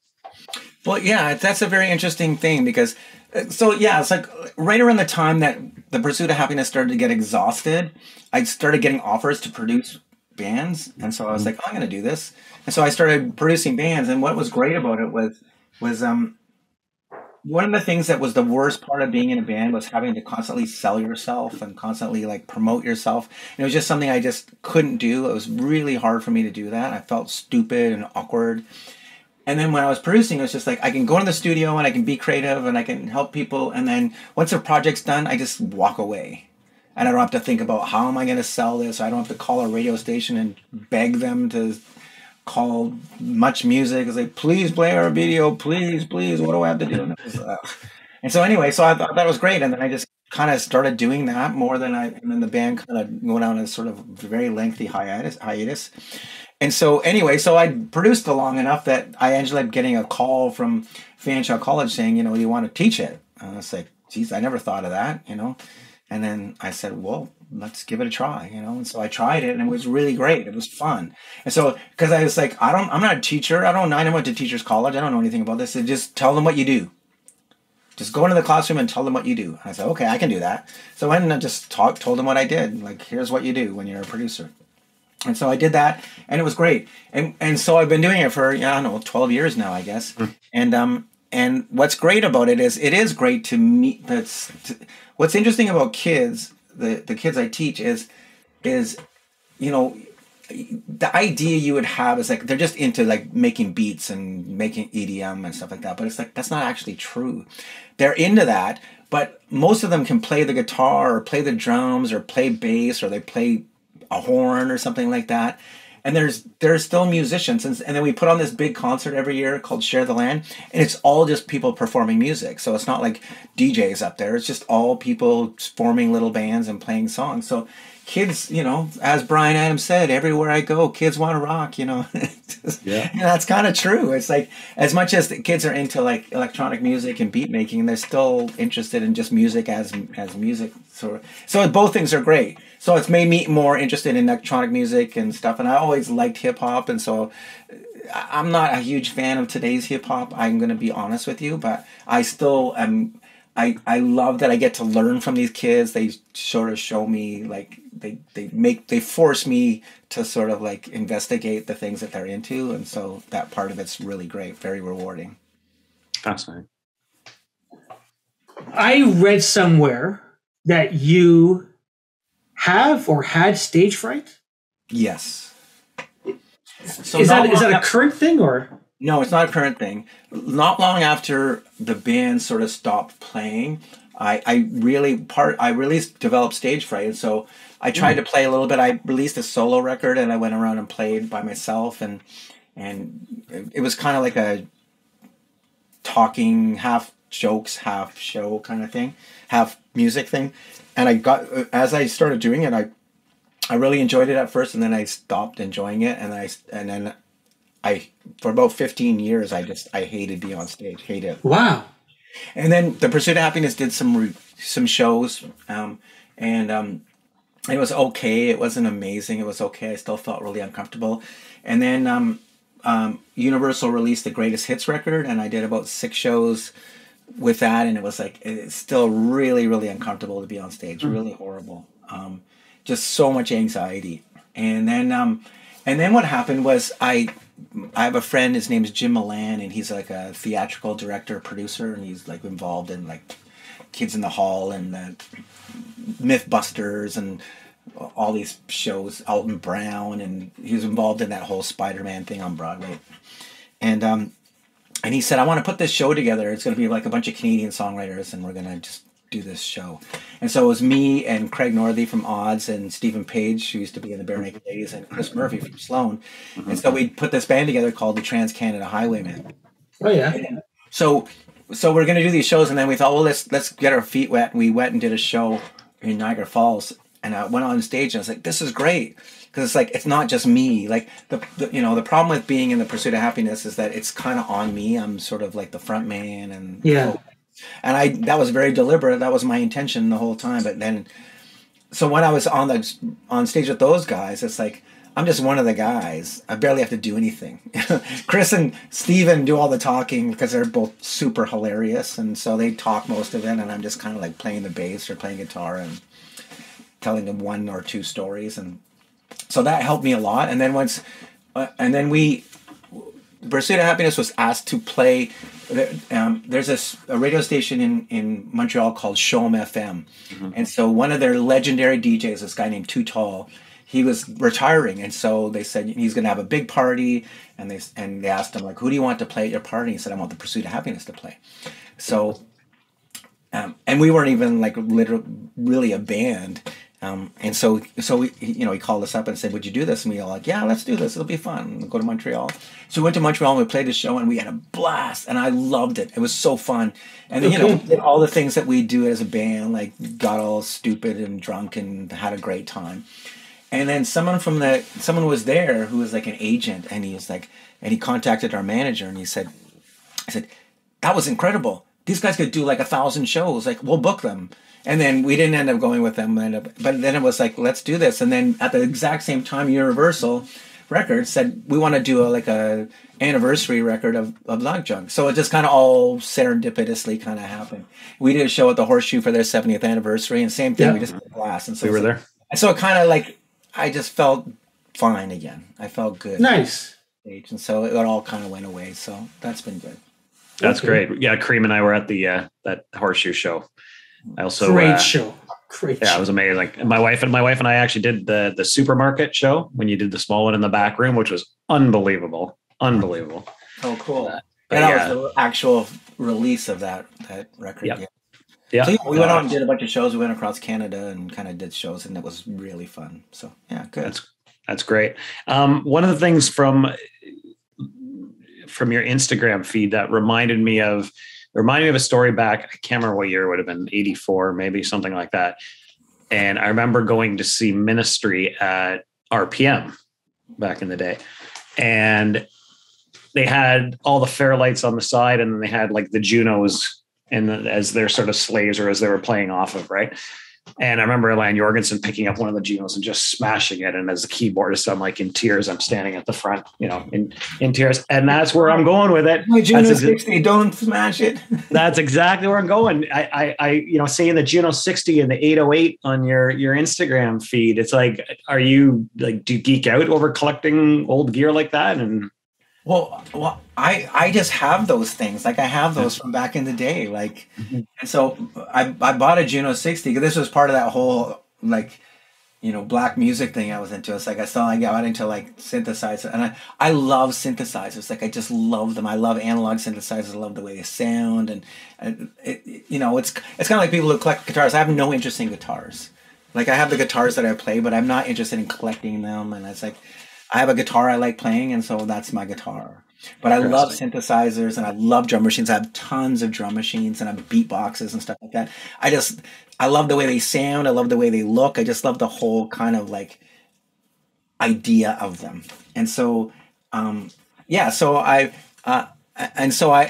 Well, yeah, that's a very interesting thing because, it's like right around the time that the Pursuit of Happiness started to get exhausted, I started getting offers to produce bands. And so I was like, I'm going to do this. And so I started producing bands. And what was great about it was one of the things that was the worst part of being in a band was having to constantly sell yourself and constantly like promote yourself. And it was just something I just couldn't do. It was really hard for me to do that. I felt stupid and awkward. And then when I was producing, it was just like, I can go in the studio and I can be creative and I can help people. And then once the project's done, I just walk away. And I don't have to think about how am I going to sell this. I don't have to call a radio station and beg them to call Much Music and say, please play our video, please, what do I have to do? And so anyway, so I thought that was great. And then I just kind of started doing that more than and then the band kind of went on a sort of very lengthy hiatus. And so anyway, so I produced it long enough that I ended up getting a call from Fanshawe College saying, do you want to teach it? And I was like, geez, I never thought of that, And then I said, well, let's give it a try, And so I tried it, and it was really great. It was fun. And so, because I was like, I'm not a teacher. I never went to teachers college. I don't know anything about this. So just tell them what you do. Just go into the classroom and tell them what you do. And I said, okay, I can do that. So I went and just told them what I did. Like, here's what you do when you're a producer. And so I did that, and it was great. And so I've been doing it for 12 years now, I guess. And what's great about it is great to meet. What's interesting about kids, the kids I teach is the idea you would have is like they're just into like making beats and making EDM and stuff like that. But it's like that's not actually true. They're into that, but most of them can play the guitar or play the drums or play bass or they play a horn or something like that. And there's still musicians. And then we put on this big concert every year called Share the Land. And it's all just people performing music. So it's not like DJs up there. It's just all people forming little bands and playing songs. So kids, as Bryan Adams said, everywhere I go, kids want to rock, Yeah. And that's kind of true. It's like, as much as the kids are into like electronic music and beat making, they're still interested in just music as music. So both things are great. So it's made me more interested in electronic music and stuff. And I always liked hip hop. And so I'm not a huge fan of today's hip hop. I'm going to be honest with you, but I still am. I love that I get to learn from these kids. They sort of show me like they force me to sort of like investigate the things that they're into. And so that part of it's really great, very rewarding. Fascinating. I read somewhere that you have or had stage fright. Yes. So is that a current thing or? No, it's not a current thing. Not long after the band sort of stopped playing, I really developed stage fright. And so I tried to play a little bit. I released a solo record and I went around and played by myself. And it was kind of like a talking, half jokes, half show kind of thing, half music thing. And as I started doing it, I really enjoyed it at first, and then I stopped enjoying it. And then for about 15 years, I hated being on stage, hated it. Wow. And then the Pursuit of Happiness did some shows, and it was okay. It wasn't amazing. It was okay. I still felt really uncomfortable. And then Universal released the Greatest Hits record, and I did about 6 shows with that, and it was like it's still really, really uncomfortable to be on stage. Really horrible. Just so much anxiety. And then what happened was I have a friend, his name is Jim Milan, and he's like a theatrical director, producer, and he's like involved in like Kids in the Hall and Mythbusters and all these shows, Alton Brown, and he was involved in that whole Spider-Man thing on Broadway. And and he said, I want to put this show together. It's going to be like a bunch of Canadian songwriters, and we're going to just do this show. And so it was me and Craig Northey from Odds and Stephen Page, who used to be in the Bare Naked Ladies, and Chris Murphy from Sloan. And so we put this band together called the Trans-Canada Highwaymen. Oh yeah. So we're going to do these shows, and then we thought, well, let's get our feet wet. And we went and did a show in Niagara Falls, and I went on stage and I was like, this is great. Because it's like, it's not just me. Like the problem with being in the Pursuit of Happiness is that it's kind of on me. I'm sort of like the front man, and and that was very deliberate. That was my intention the whole time. But then, so when I was on stage with those guys, it's like, I'm just one of the guys. I barely have to do anything. Chris and Steven do all the talking because they're both super hilarious, and so they talk most of it, and I'm just kind of like playing the bass or playing guitar and telling them one or two stories, and so that helped me a lot. And then Pursuit of Happiness was asked to play. There's a radio station in Montreal called Show'em FM, and so one of their legendary DJs, this guy named Too Tall, he was retiring, and so they said he's going to have a big party, and they asked him, like, who do you want to play at your party? He said, I want the Pursuit of Happiness to play. So, and we weren't even like really a band. And so we, he called us up and said, would you do this? And we all like, yeah, let's do this. It'll be fun. We'll go to Montreal. So we went to Montreal and we played the show and we had a blast, and I loved it. It was so fun. And then, we did all the things that we do as a band, like got all stupid and drunk and had a great time. And then someone was there who was like an agent, and he was like, and he contacted our manager and I said, that was incredible. These guys could do like 1,000 shows. Like, we'll book them. And then we didn't end up going with them, but then it was like, let's do this. And then at the exact same time, Universal Records said, we want to do a anniversary record of Log Junk. So it just kind of all serendipitously kind of happened. We did a show at the Horseshoe for their 70th anniversary, and same thing, we just did a blast. And so we were there. So it kind of like, I just felt fine again. I felt good. Nice. And so it all kind of went away. So that's been good. That's great. Yeah, Karim and I were at the that Horseshoe show. I also great show. Yeah, it was amazing. And my wife and I actually did the supermarket show when you did the small one in the back room, which was unbelievable. Unbelievable. Oh, cool. And that was the actual release of that record. Yep. Yeah. So we went out and did a bunch of shows. We went across Canada and kind of did shows, and it was really fun. So yeah, good. That's great. One of the things from your Instagram feed that reminded me of a story back. I can't remember what year it would have been, 84, maybe something like that. And I remember going to see Ministry at RPM back in the day. And they had all the Fairlights on the side, and then they had like the Junos as their sort of slaves, or as they were playing off of, right? And I remember Lan Jorgensen picking up one of the Junos and just smashing it. And as the keyboardist, I'm like in tears. I'm standing at the front, in tears. And that's where I'm going with it. My Juno 60, don't smash it. That's exactly where I'm going. I seeing the Juno 60 and the 808 on your Instagram feed. It's like, are you like, do you geek out over collecting old gear like that? And Well, I just have those things. Like I have those from back in the day. Like, and so I bought a Juno 60 because this was part of that whole black music thing I was into. It's like I got into like synthesizers, and I love synthesizers. Like I just love them. I love analog synthesizers. I love the way they sound, and it's kind of like people who collect guitars. I have no interest in guitars. Like I have the guitars that I play, but I'm not interested in collecting them. And it's like, I have a guitar I like playing, and so that's my guitar. But I love synthesizers, and I love drum machines. I have tons of drum machines, and I have beatboxes and stuff like that. I love the way they sound. I love the way they look. I just love the whole kind of like idea of them. And so,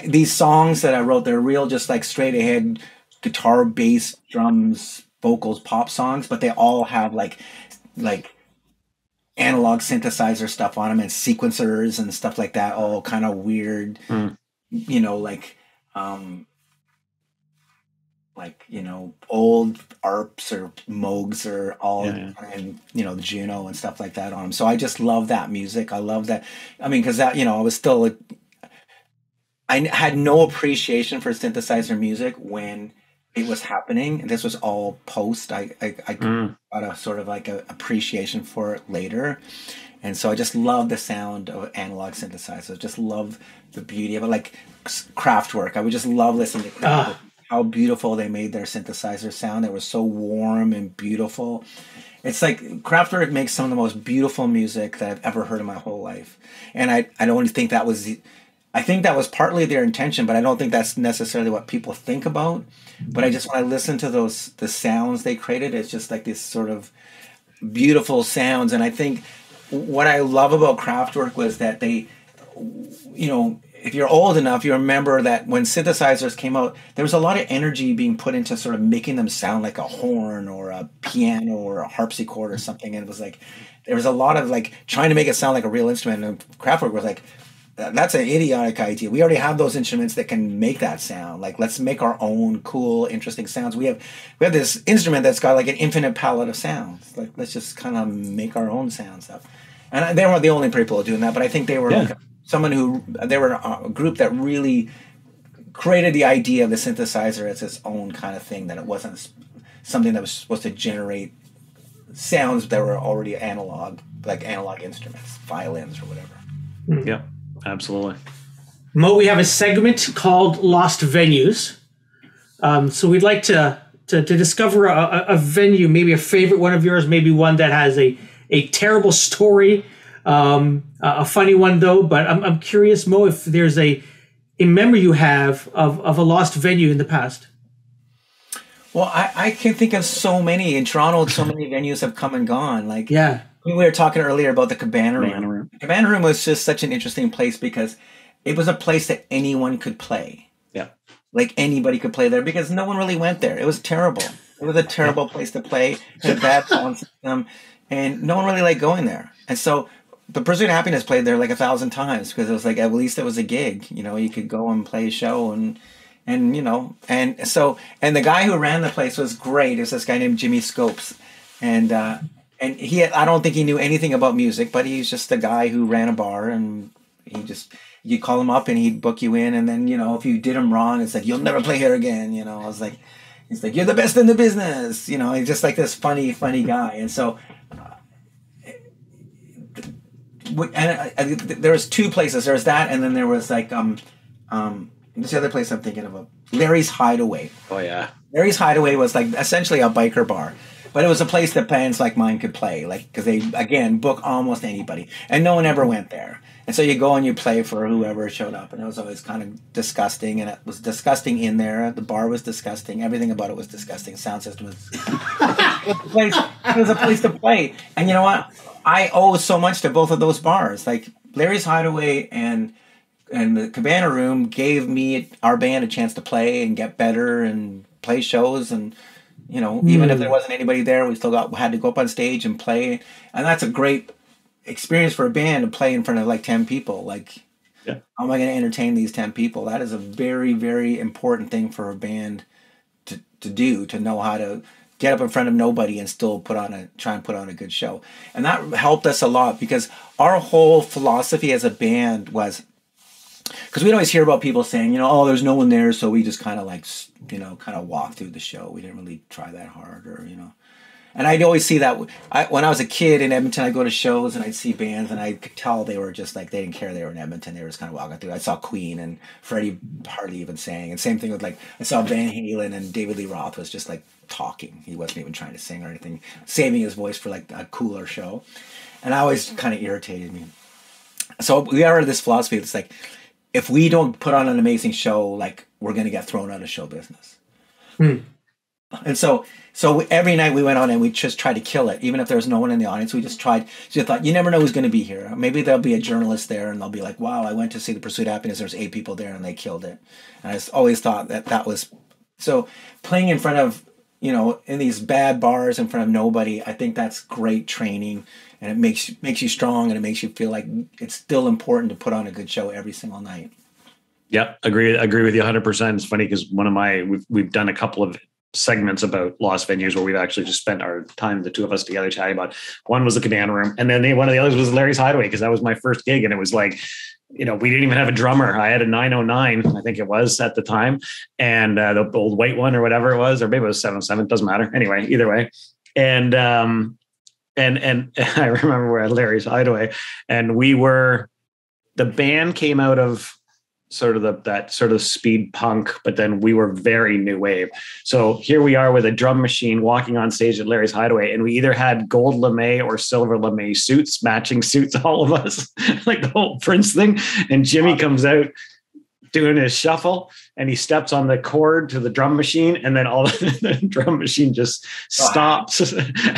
these songs that I wrote, they're real, just like straight ahead guitar, bass, drums, vocals, pop songs, but they all have like analog synthesizer stuff on them and sequencers and stuff like that, all kind of weird, old ARPs or Moogs or all, and the Juno and stuff like that on them. So I just love that music. I love that. I mean, because that, I was still, I had no appreciation for synthesizer music when it was happening. This was all post. I got a sort of like a appreciation for it later. And so I just love the sound of analog synthesizers. Just love the beauty of it, like Kraftwerk. I would just love listening to Kraftwerk. How beautiful they made their synthesizer sound. It was so warm and beautiful. It's like Kraftwerk makes some of the most beautiful music that I've ever heard in my whole life. And I don't think that was I think that was partly their intention, but I don't think that's necessarily what people think about. But I just, when I listen to the sounds they created, it's just like this sort of beautiful sounds. And I think what I love about Kraftwerk was that they, you know, if you're old enough, you remember that when synthesizers came out, there was a lot of energy being put into sort of making them sound like a horn or a piano or a harpsichord or something. And it was like, there was a lot of like trying to make it sound like a real instrument. And Kraftwerk was like, that's an idiotic idea. We already have those instruments that can make that sound. Like, let's make our own cool, interesting sounds. We have this instrument that's got like an infinite palette of sounds. Like, let's just kind of make our own sound stuff. And they weren't the only people doing that, but I think they were like they were a group that really created the idea of the synthesizer as its own kind of thing, that it wasn't something that was supposed to generate sounds that were already analog, like analog instruments, violins or whatever. Yeah, absolutely. Mo, we have a segment called Lost Venues. So we'd like to discover a venue, maybe a favorite one of yours, maybe one that has a terrible story, a funny one though. But I'm curious, Mo, if there's a memory you have of a lost venue in the past. Well, I can think of so many. In Toronto, so many venues have come and gone. Like, yeah. We were talking earlier about the Cabana Room. Cabana Room was just such an interesting place because it was a place that anyone could play. Yeah. Like, anybody could play there because no one really went there. It was terrible. It was a terrible place to play. It had a bad sound system, and no one really liked going there. And so the Pursuit of Happiness played there like 1,000 times because it was like, at least it was a gig. You know, you could go and play a show and you know, and the guy who ran the place was great. It was this guy named Jimmy Scopes. And I don't think he knew anything about music, but he's just a guy who ran a bar, and you'd call him up and he'd book you in. And then, you know, if you did him wrong, it's like, you'll never play here again. You know, he's like, you're the best in the business. You know, he's just like this funny guy. And so, there was two places. There was that, and then there was like, this other place I'm thinking of, Larry's Hideaway. Oh yeah. Larry's Hideaway was like essentially a biker bar. But it was a place that bands like mine could play, like, because they, again, book almost anybody. And no one ever went there. And so you go and you play for whoever showed up. And it was always kind of disgusting. And it was disgusting in there. The bar was disgusting. Everything about it was disgusting. Sound system was... It was a place to play. And you know what? I owe so much to both of those bars. Like, Larry's Hideaway and the Cabana Room gave me, our band, a chance to play and get better and play shows. And... you know, even if there wasn't anybody there, we still had to go up on stage and play. And that's a great experience for a band to play in front of like 10 people. Like, how am I going to entertain these 10 people? That is a very, very important thing for a band to do, to know how to get up in front of nobody and still try and put on a good show. And that helped us a lot because our whole philosophy as a band was, because we'd always hear about people saying, you know, oh, there's no one there, so we just kind of like, you know, kind of walk through the show. We didn't really try that hard, or, you know. And I'd always see that. When I was a kid in Edmonton, I'd go to shows and I'd see bands, and I could tell they were just like, they didn't care they were in Edmonton. They were just kind of walking through. I saw Queen, and Freddie hardly even sang. And same thing with, like, I saw Van Halen, and David Lee Roth was just like talking. He wasn't even trying to sing or anything, saving his voice for like a cooler show. And I always kind of irritated me. So we got rid of this philosophy. It's like, if we don't put on an amazing show, like, we're going to get thrown out of show business. And so every night we went on and we just tried to kill it. Even if there was no one in the audience, we just tried. So you thought, you never know who's going to be here. Maybe there'll be a journalist there and they'll be like, wow, I went to see The Pursuit of Happiness. There's 8 people there and they killed it. And I just always thought that was... So playing in front of, you know, in these bad bars in front of nobody, I think that's great training. And it makes you strong, and it makes you feel like it's still important to put on a good show every single night. Yep, agree with you 100%. It's funny because we've done a couple of segments about lost venues where we've actually just spent our time, the two of us together, chatting about. One was the Cabana Room, and then one of the others was Larry's Hideaway, because that was my first gig, and it was like, we didn't even have a drummer. I had a 909, I think it was at the time, and the old white one or whatever it was, or maybe it was 707. Doesn't matter. Anyway, either way, and I remember we're at Larry's Hideaway, and the band came out of sort of that sort of speed punk, but then we were very new wave. So here we are with a drum machine walking on stage at Larry's Hideaway, and we either had gold lame or silver lame suits, matching suits, all of us, like the whole Prince thing. And Jimmy comes out doing his shuffle, and he steps on the cord to the drum machine, and then all the drum machine just stops.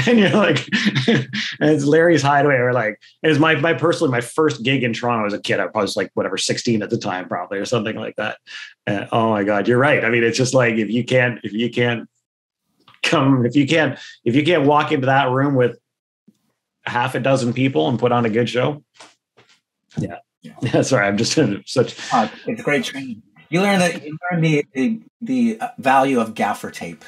And you're like, and it's Larry's Hideaway. We're like, it was my first gig in Toronto as a kid. I was like, whatever, 16 at the time, probably, or something like that. Oh my God, you're right. I mean, it's just like, if you can't walk into that room with half a dozen people and put on a good show. Yeah. Yeah, sorry, I'm just in such. It's great training. You learn the value of gaffer tape,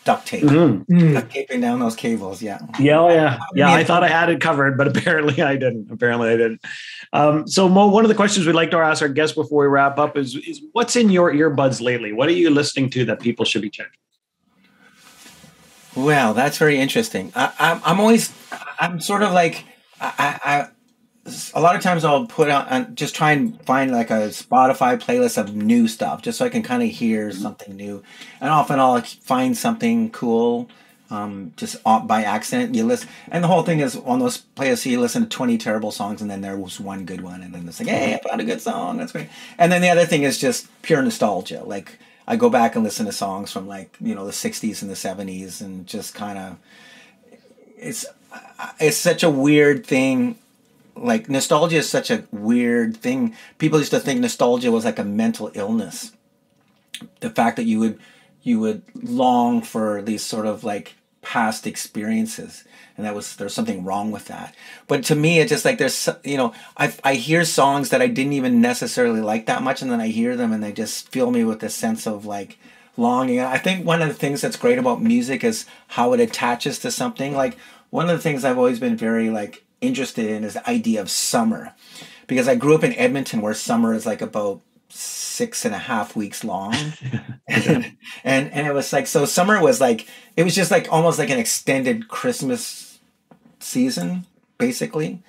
duct tape, duct taping down those cables. Yeah. Yeah. I thought I had it covered, but apparently I didn't. So Mo, one of the questions we'd like to ask our guests before we wrap up is what's in your earbuds lately? What are you listening to that people should be checking? Well, that's very interesting. I'm sort of like a lot of times I'll put on, just try and find like a Spotify playlist of new stuff, just so I can kind of hear something new. And often I'll find something cool, just by accident. You listen, and the whole thing is on those playlists, you listen to 20 terrible songs, and then there was one good one, and then it's like, hey, I found a good song. That's great. And then the other thing is just pure nostalgia. Like I go back and listen to songs from like, the 60s and the 70s, and just kind of, it's such a weird thing. Like nostalgia is such a weird thing. People used to think nostalgia was like a mental illness. The fact that you would long for these sort of like past experiences, and there's something wrong with that. But to me, it's just like I hear songs that I didn't even necessarily like that much, and then I hear them and they just fill me with this sense of like longing. And I think one of the things that's great about music is how it attaches to something. Like one of the things I've always been very like interested in is the idea of summer, because I grew up in Edmonton where summer is like about 6.5 weeks long. and it was like, so summer was like, it was just like almost like an extended Christmas season, basically,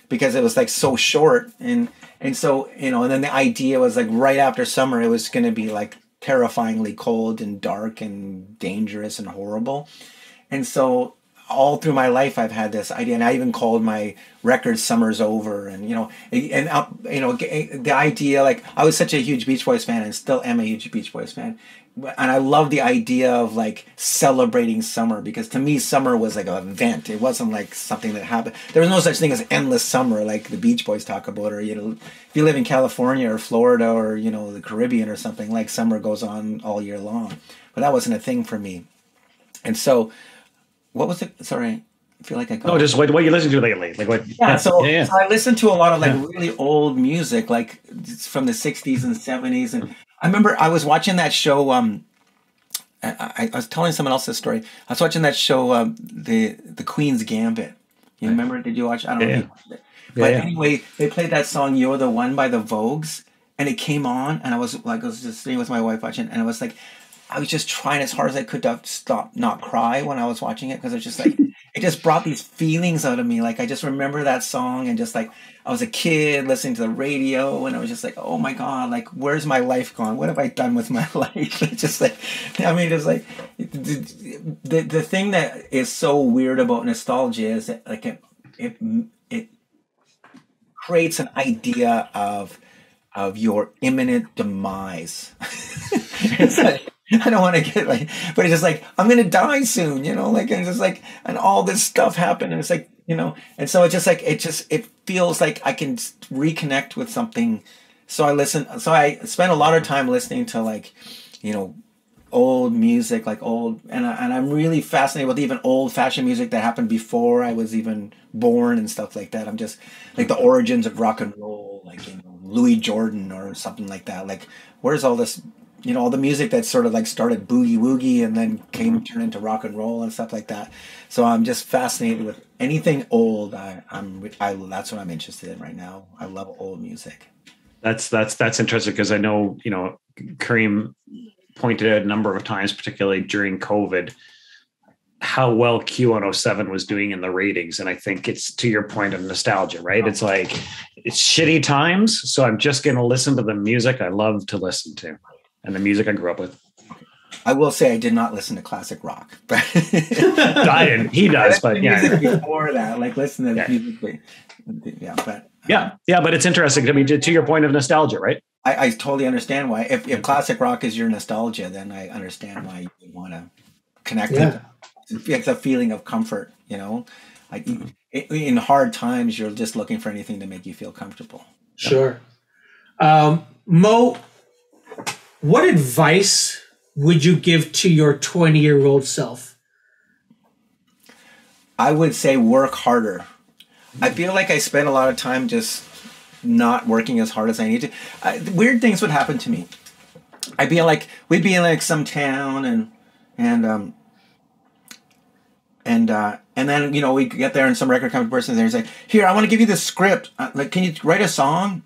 because it was like so short. And so, and then the idea was like right after summer, it was going to be like terrifyingly cold and dark and dangerous and horrible. And so all through my life, I've had this idea, and I even called my record "Summer's Over," and the idea, like I was such a huge Beach Boys fan, and still am a huge Beach Boys fan, and I love the idea of like celebrating summer, because to me, summer was like an event. It wasn't like something that happened. There was no such thing as endless summer, like the Beach Boys talk about, or if you live in California or Florida or the Caribbean or something, like summer goes on all year long. But that wasn't a thing for me, and so. What was it? Sorry, I feel like I got. No, just what you listen to lately, like what? Yeah, so I listen to a lot of like really old music, like from the 60s and 70s, and I remember I was watching that show. I was telling someone else this story. I was watching that show, the Queen's Gambit. You remember? Did you watch? I don't know. If you watched it. But anyway, they played that song "You're the One" by the Vogues, and it came on, and I was just sitting with my wife watching, and I was like. I was just trying as hard as I could to stop not cry when I was watching it, because it was just like it just brought these feelings out of me. Like I just remember that song, and just like I was a kid listening to the radio, and I was just like, oh my God, like where's my life gone? What have I done with my life? It's just like, I mean, it's like the thing that is so weird about nostalgia is that like it creates an idea of your imminent demise. It's like. I don't want to get like, but it's just like, I'm going to die soon, like, and it's just like, and all this stuff happened. And it's like, and so it's just like, it feels like I can reconnect with something. So I spend a lot of time listening to like, old music, like old, and I'm really fascinated with even old fashioned music that happened before I was even born and stuff like that. I'm just like the origins of rock and roll, like, Louis Jordan or something like that. Like, where's all this, all the music that sort of like started boogie woogie and then turned into rock and roll and stuff like that. So I'm just fascinated with anything old. That's what I'm interested in right now. I love old music. That's interesting because I know, Karim pointed out a number of times, particularly during COVID, how well Q107 was doing in the ratings. And I think it's to your point of nostalgia, right? It's like, it's shitty times. So I'm just going to listen to the music I love to listen to and the music I grew up with. I will say I did not listen to classic rock. But I didn't. He does, but yeah. Before that, like listen to music. But it's interesting. I mean, to your point of nostalgia, right? I totally understand why. If classic rock is your nostalgia, then I understand why you want to connect to it. It's a feeling of comfort, Like in hard times, you're just looking for anything to make you feel comfortable. Sure. Mo, what advice would you give to your 20-year-old self? I would say work harder. I feel like I spent a lot of time just not working as hard as I need to. Weird things would happen to me. We'd be in like some town and then, we get there and some record company person there is like, here, I want to give you this script. Can you write a song?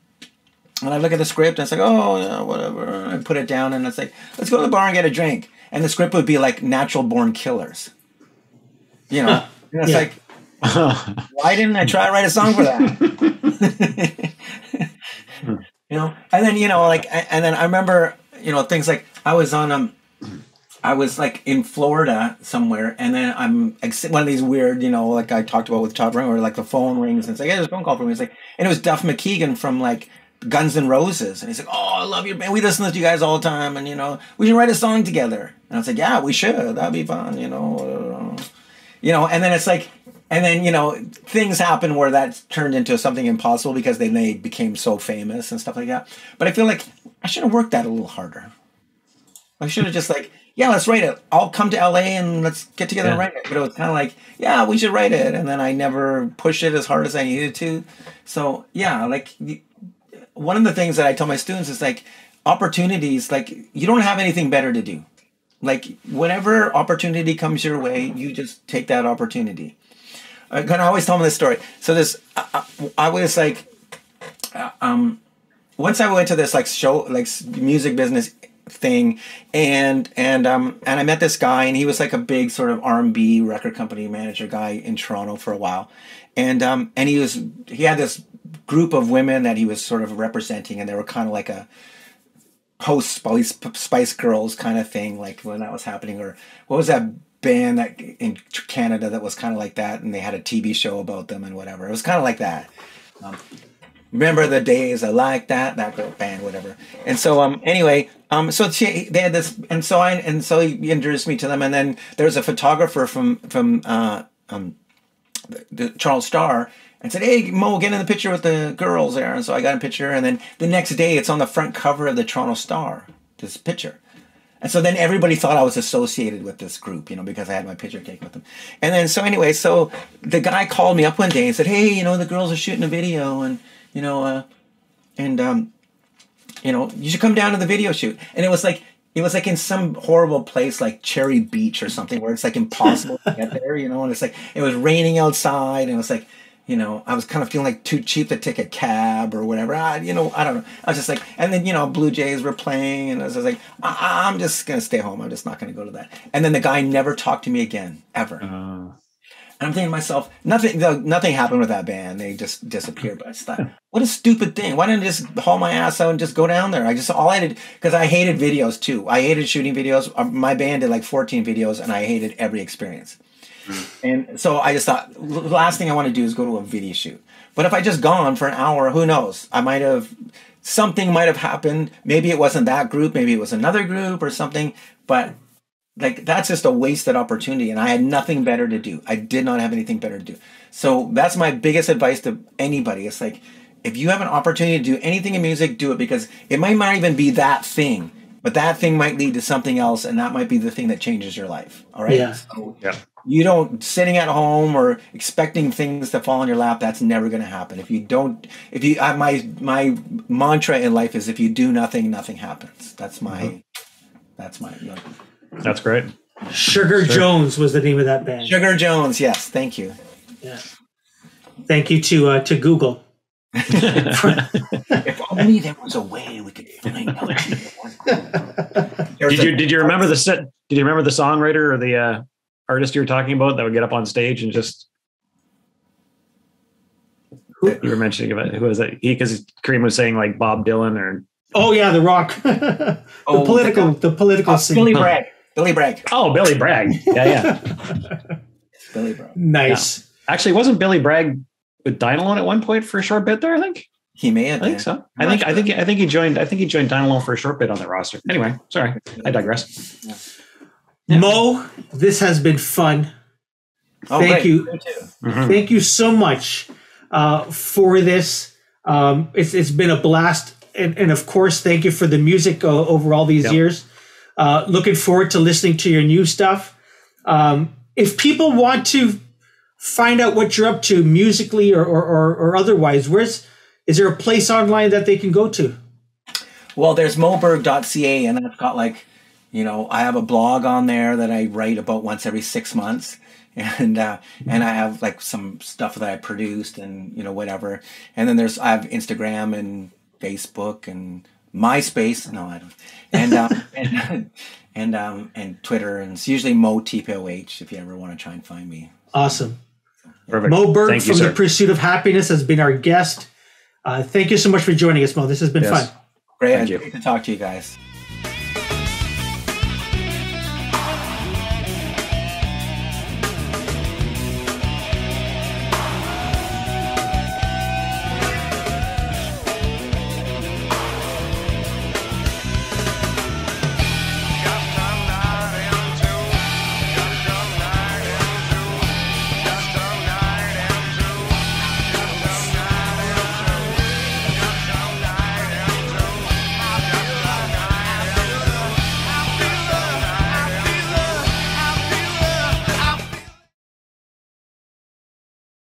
And I look at the script and it's like, oh, yeah, whatever. And I put it down and it's like, let's go to the bar and get a drink. And the script would be like Natural Born Killers. And it's like, why didn't I try to write a song for that? And then, and then I remember, things like I was like in Florida somewhere, and then I'm like one of these weird, like I talked about with Todd, where like the phone rings and it's like, hey, there's a phone call from me. It's like, and it was Duff McKagan from like Guns N' Roses, and he's like, oh, I love your band. We listen to you guys all the time, and we should write a song together. And I was like, yeah, we should. That'd be fun, And then it's like, and then things happen where that turned into something impossible because they became so famous and stuff like that. But I feel like I should have worked that a little harder. I should have just like, yeah, let's write it. I'll come to LA and let's get together and write it. But it was kind of like, yeah, we should write it. And then I never pushed it as hard as I needed to. So yeah, like one of the things that I tell my students is like opportunities, like you don't have anything better to do. Like whenever opportunity comes your way, you just take that opportunity. I always tell them this story. So I was like, once I went to this like show, like music business thing, and I met this guy, and he was like a big sort of R&B record company manager guy in Toronto for a while, and he had this group of women that he was sort of representing, and they were kind of like a post Spice Girls kind of thing, like when that was happening, or what was that band that in Canada that was kind of like that, and they had a TV show about them and whatever. It was kind of like that. Remember the days I like that girl band, whatever. And so anyway, so they had this, and so he introduced me to them, and then there's a photographer from the Toronto Star and said, hey, Mo, get in the picture with the girls there. And so I got a picture, and then the next day it's on the front cover of the Toronto Star, this picture. And so then everybody thought I was associated with this group, because I had my picture taken with them. And then so anyway, so the guy called me up one day and said, hey, the girls are shooting a video, and you should come down to the video shoot. And it was like in some horrible place like Cherry Beach or something where it's like impossible to get there, and it's like it was raining outside, and it was like, I was kind of feeling like too cheap to take a cab or whatever. I don't know. I was just like, and then, Blue Jays were playing, and I was just like, I'm just going to stay home. I'm just not going to go to that. And then the guy never talked to me again, ever. And I'm thinking to myself, nothing happened with that band. They just disappeared. But I just thought, what a stupid thing. Why didn't I just haul my ass out and just go down there? Because I hated videos too. I hated shooting videos. My band did like 14 videos, and I hated every experience. And so I just thought, the last thing I want to do is go to a video shoot. But if I just gone for an hour, who knows? Something might have happened. Maybe it wasn't that group. Maybe it was another group or something. But like, that's just a wasted opportunity. And I had nothing better to do. I did not have anything better to do. So that's my biggest advice to anybody. It's like, if you have an opportunity to do anything in music, do it, because it might not even be that thing. But that thing might lead to something else, and that might be the thing that changes your life. All right? Yeah. So you don't, sitting at home or expecting things to fall in your lap, that's never going to happen. My mantra in life is, if you do nothing, nothing happens. That's my That's great. Sugar Jones was the name of that band. Sugar Jones, yes. Thank you. Yeah. Thank you to Google. If only there was a way we could find out. Did you remember the set? Did you remember the songwriter or the artist you were talking about that would get up on stage and just? You were mentioning about who was that? Because Karim was saying like Bob Dylan or. Oh yeah, the rock, the political scene. Billy Bragg. Billy Bragg. Oh, Billy Bragg. Yeah. Billy Bragg. Nice. Yeah. Actually, wasn't Billy Bragg with Dynalone at one point for a short bit there? I think he may have. I think so. I think he joined Dynalone for a short bit on the roster. Anyway, sorry, I digress. Yeah. Moe, this has been fun. Thank you. Mm-hmm. Thank you so much for this. It's been a blast. And of course, thank you for the music over all these years. Looking forward to listening to your new stuff. If people want to find out what you're up to musically or otherwise, is there a place online that they can go to? Well, there's moberg.ca, and I've got I have a blog on there that I write about once every 6 months. And I have some stuff that I produced and whatever. And then I have Instagram and Facebook and MySpace. No, I don't. And Twitter, and it's usually Moe TPOH if you ever want to try and find me. Awesome. Perfect. Moe Berg from The Pursuit of Happiness has been our guest. Thank you so much for joining us, Moe. This has been fun. Great to talk to you guys.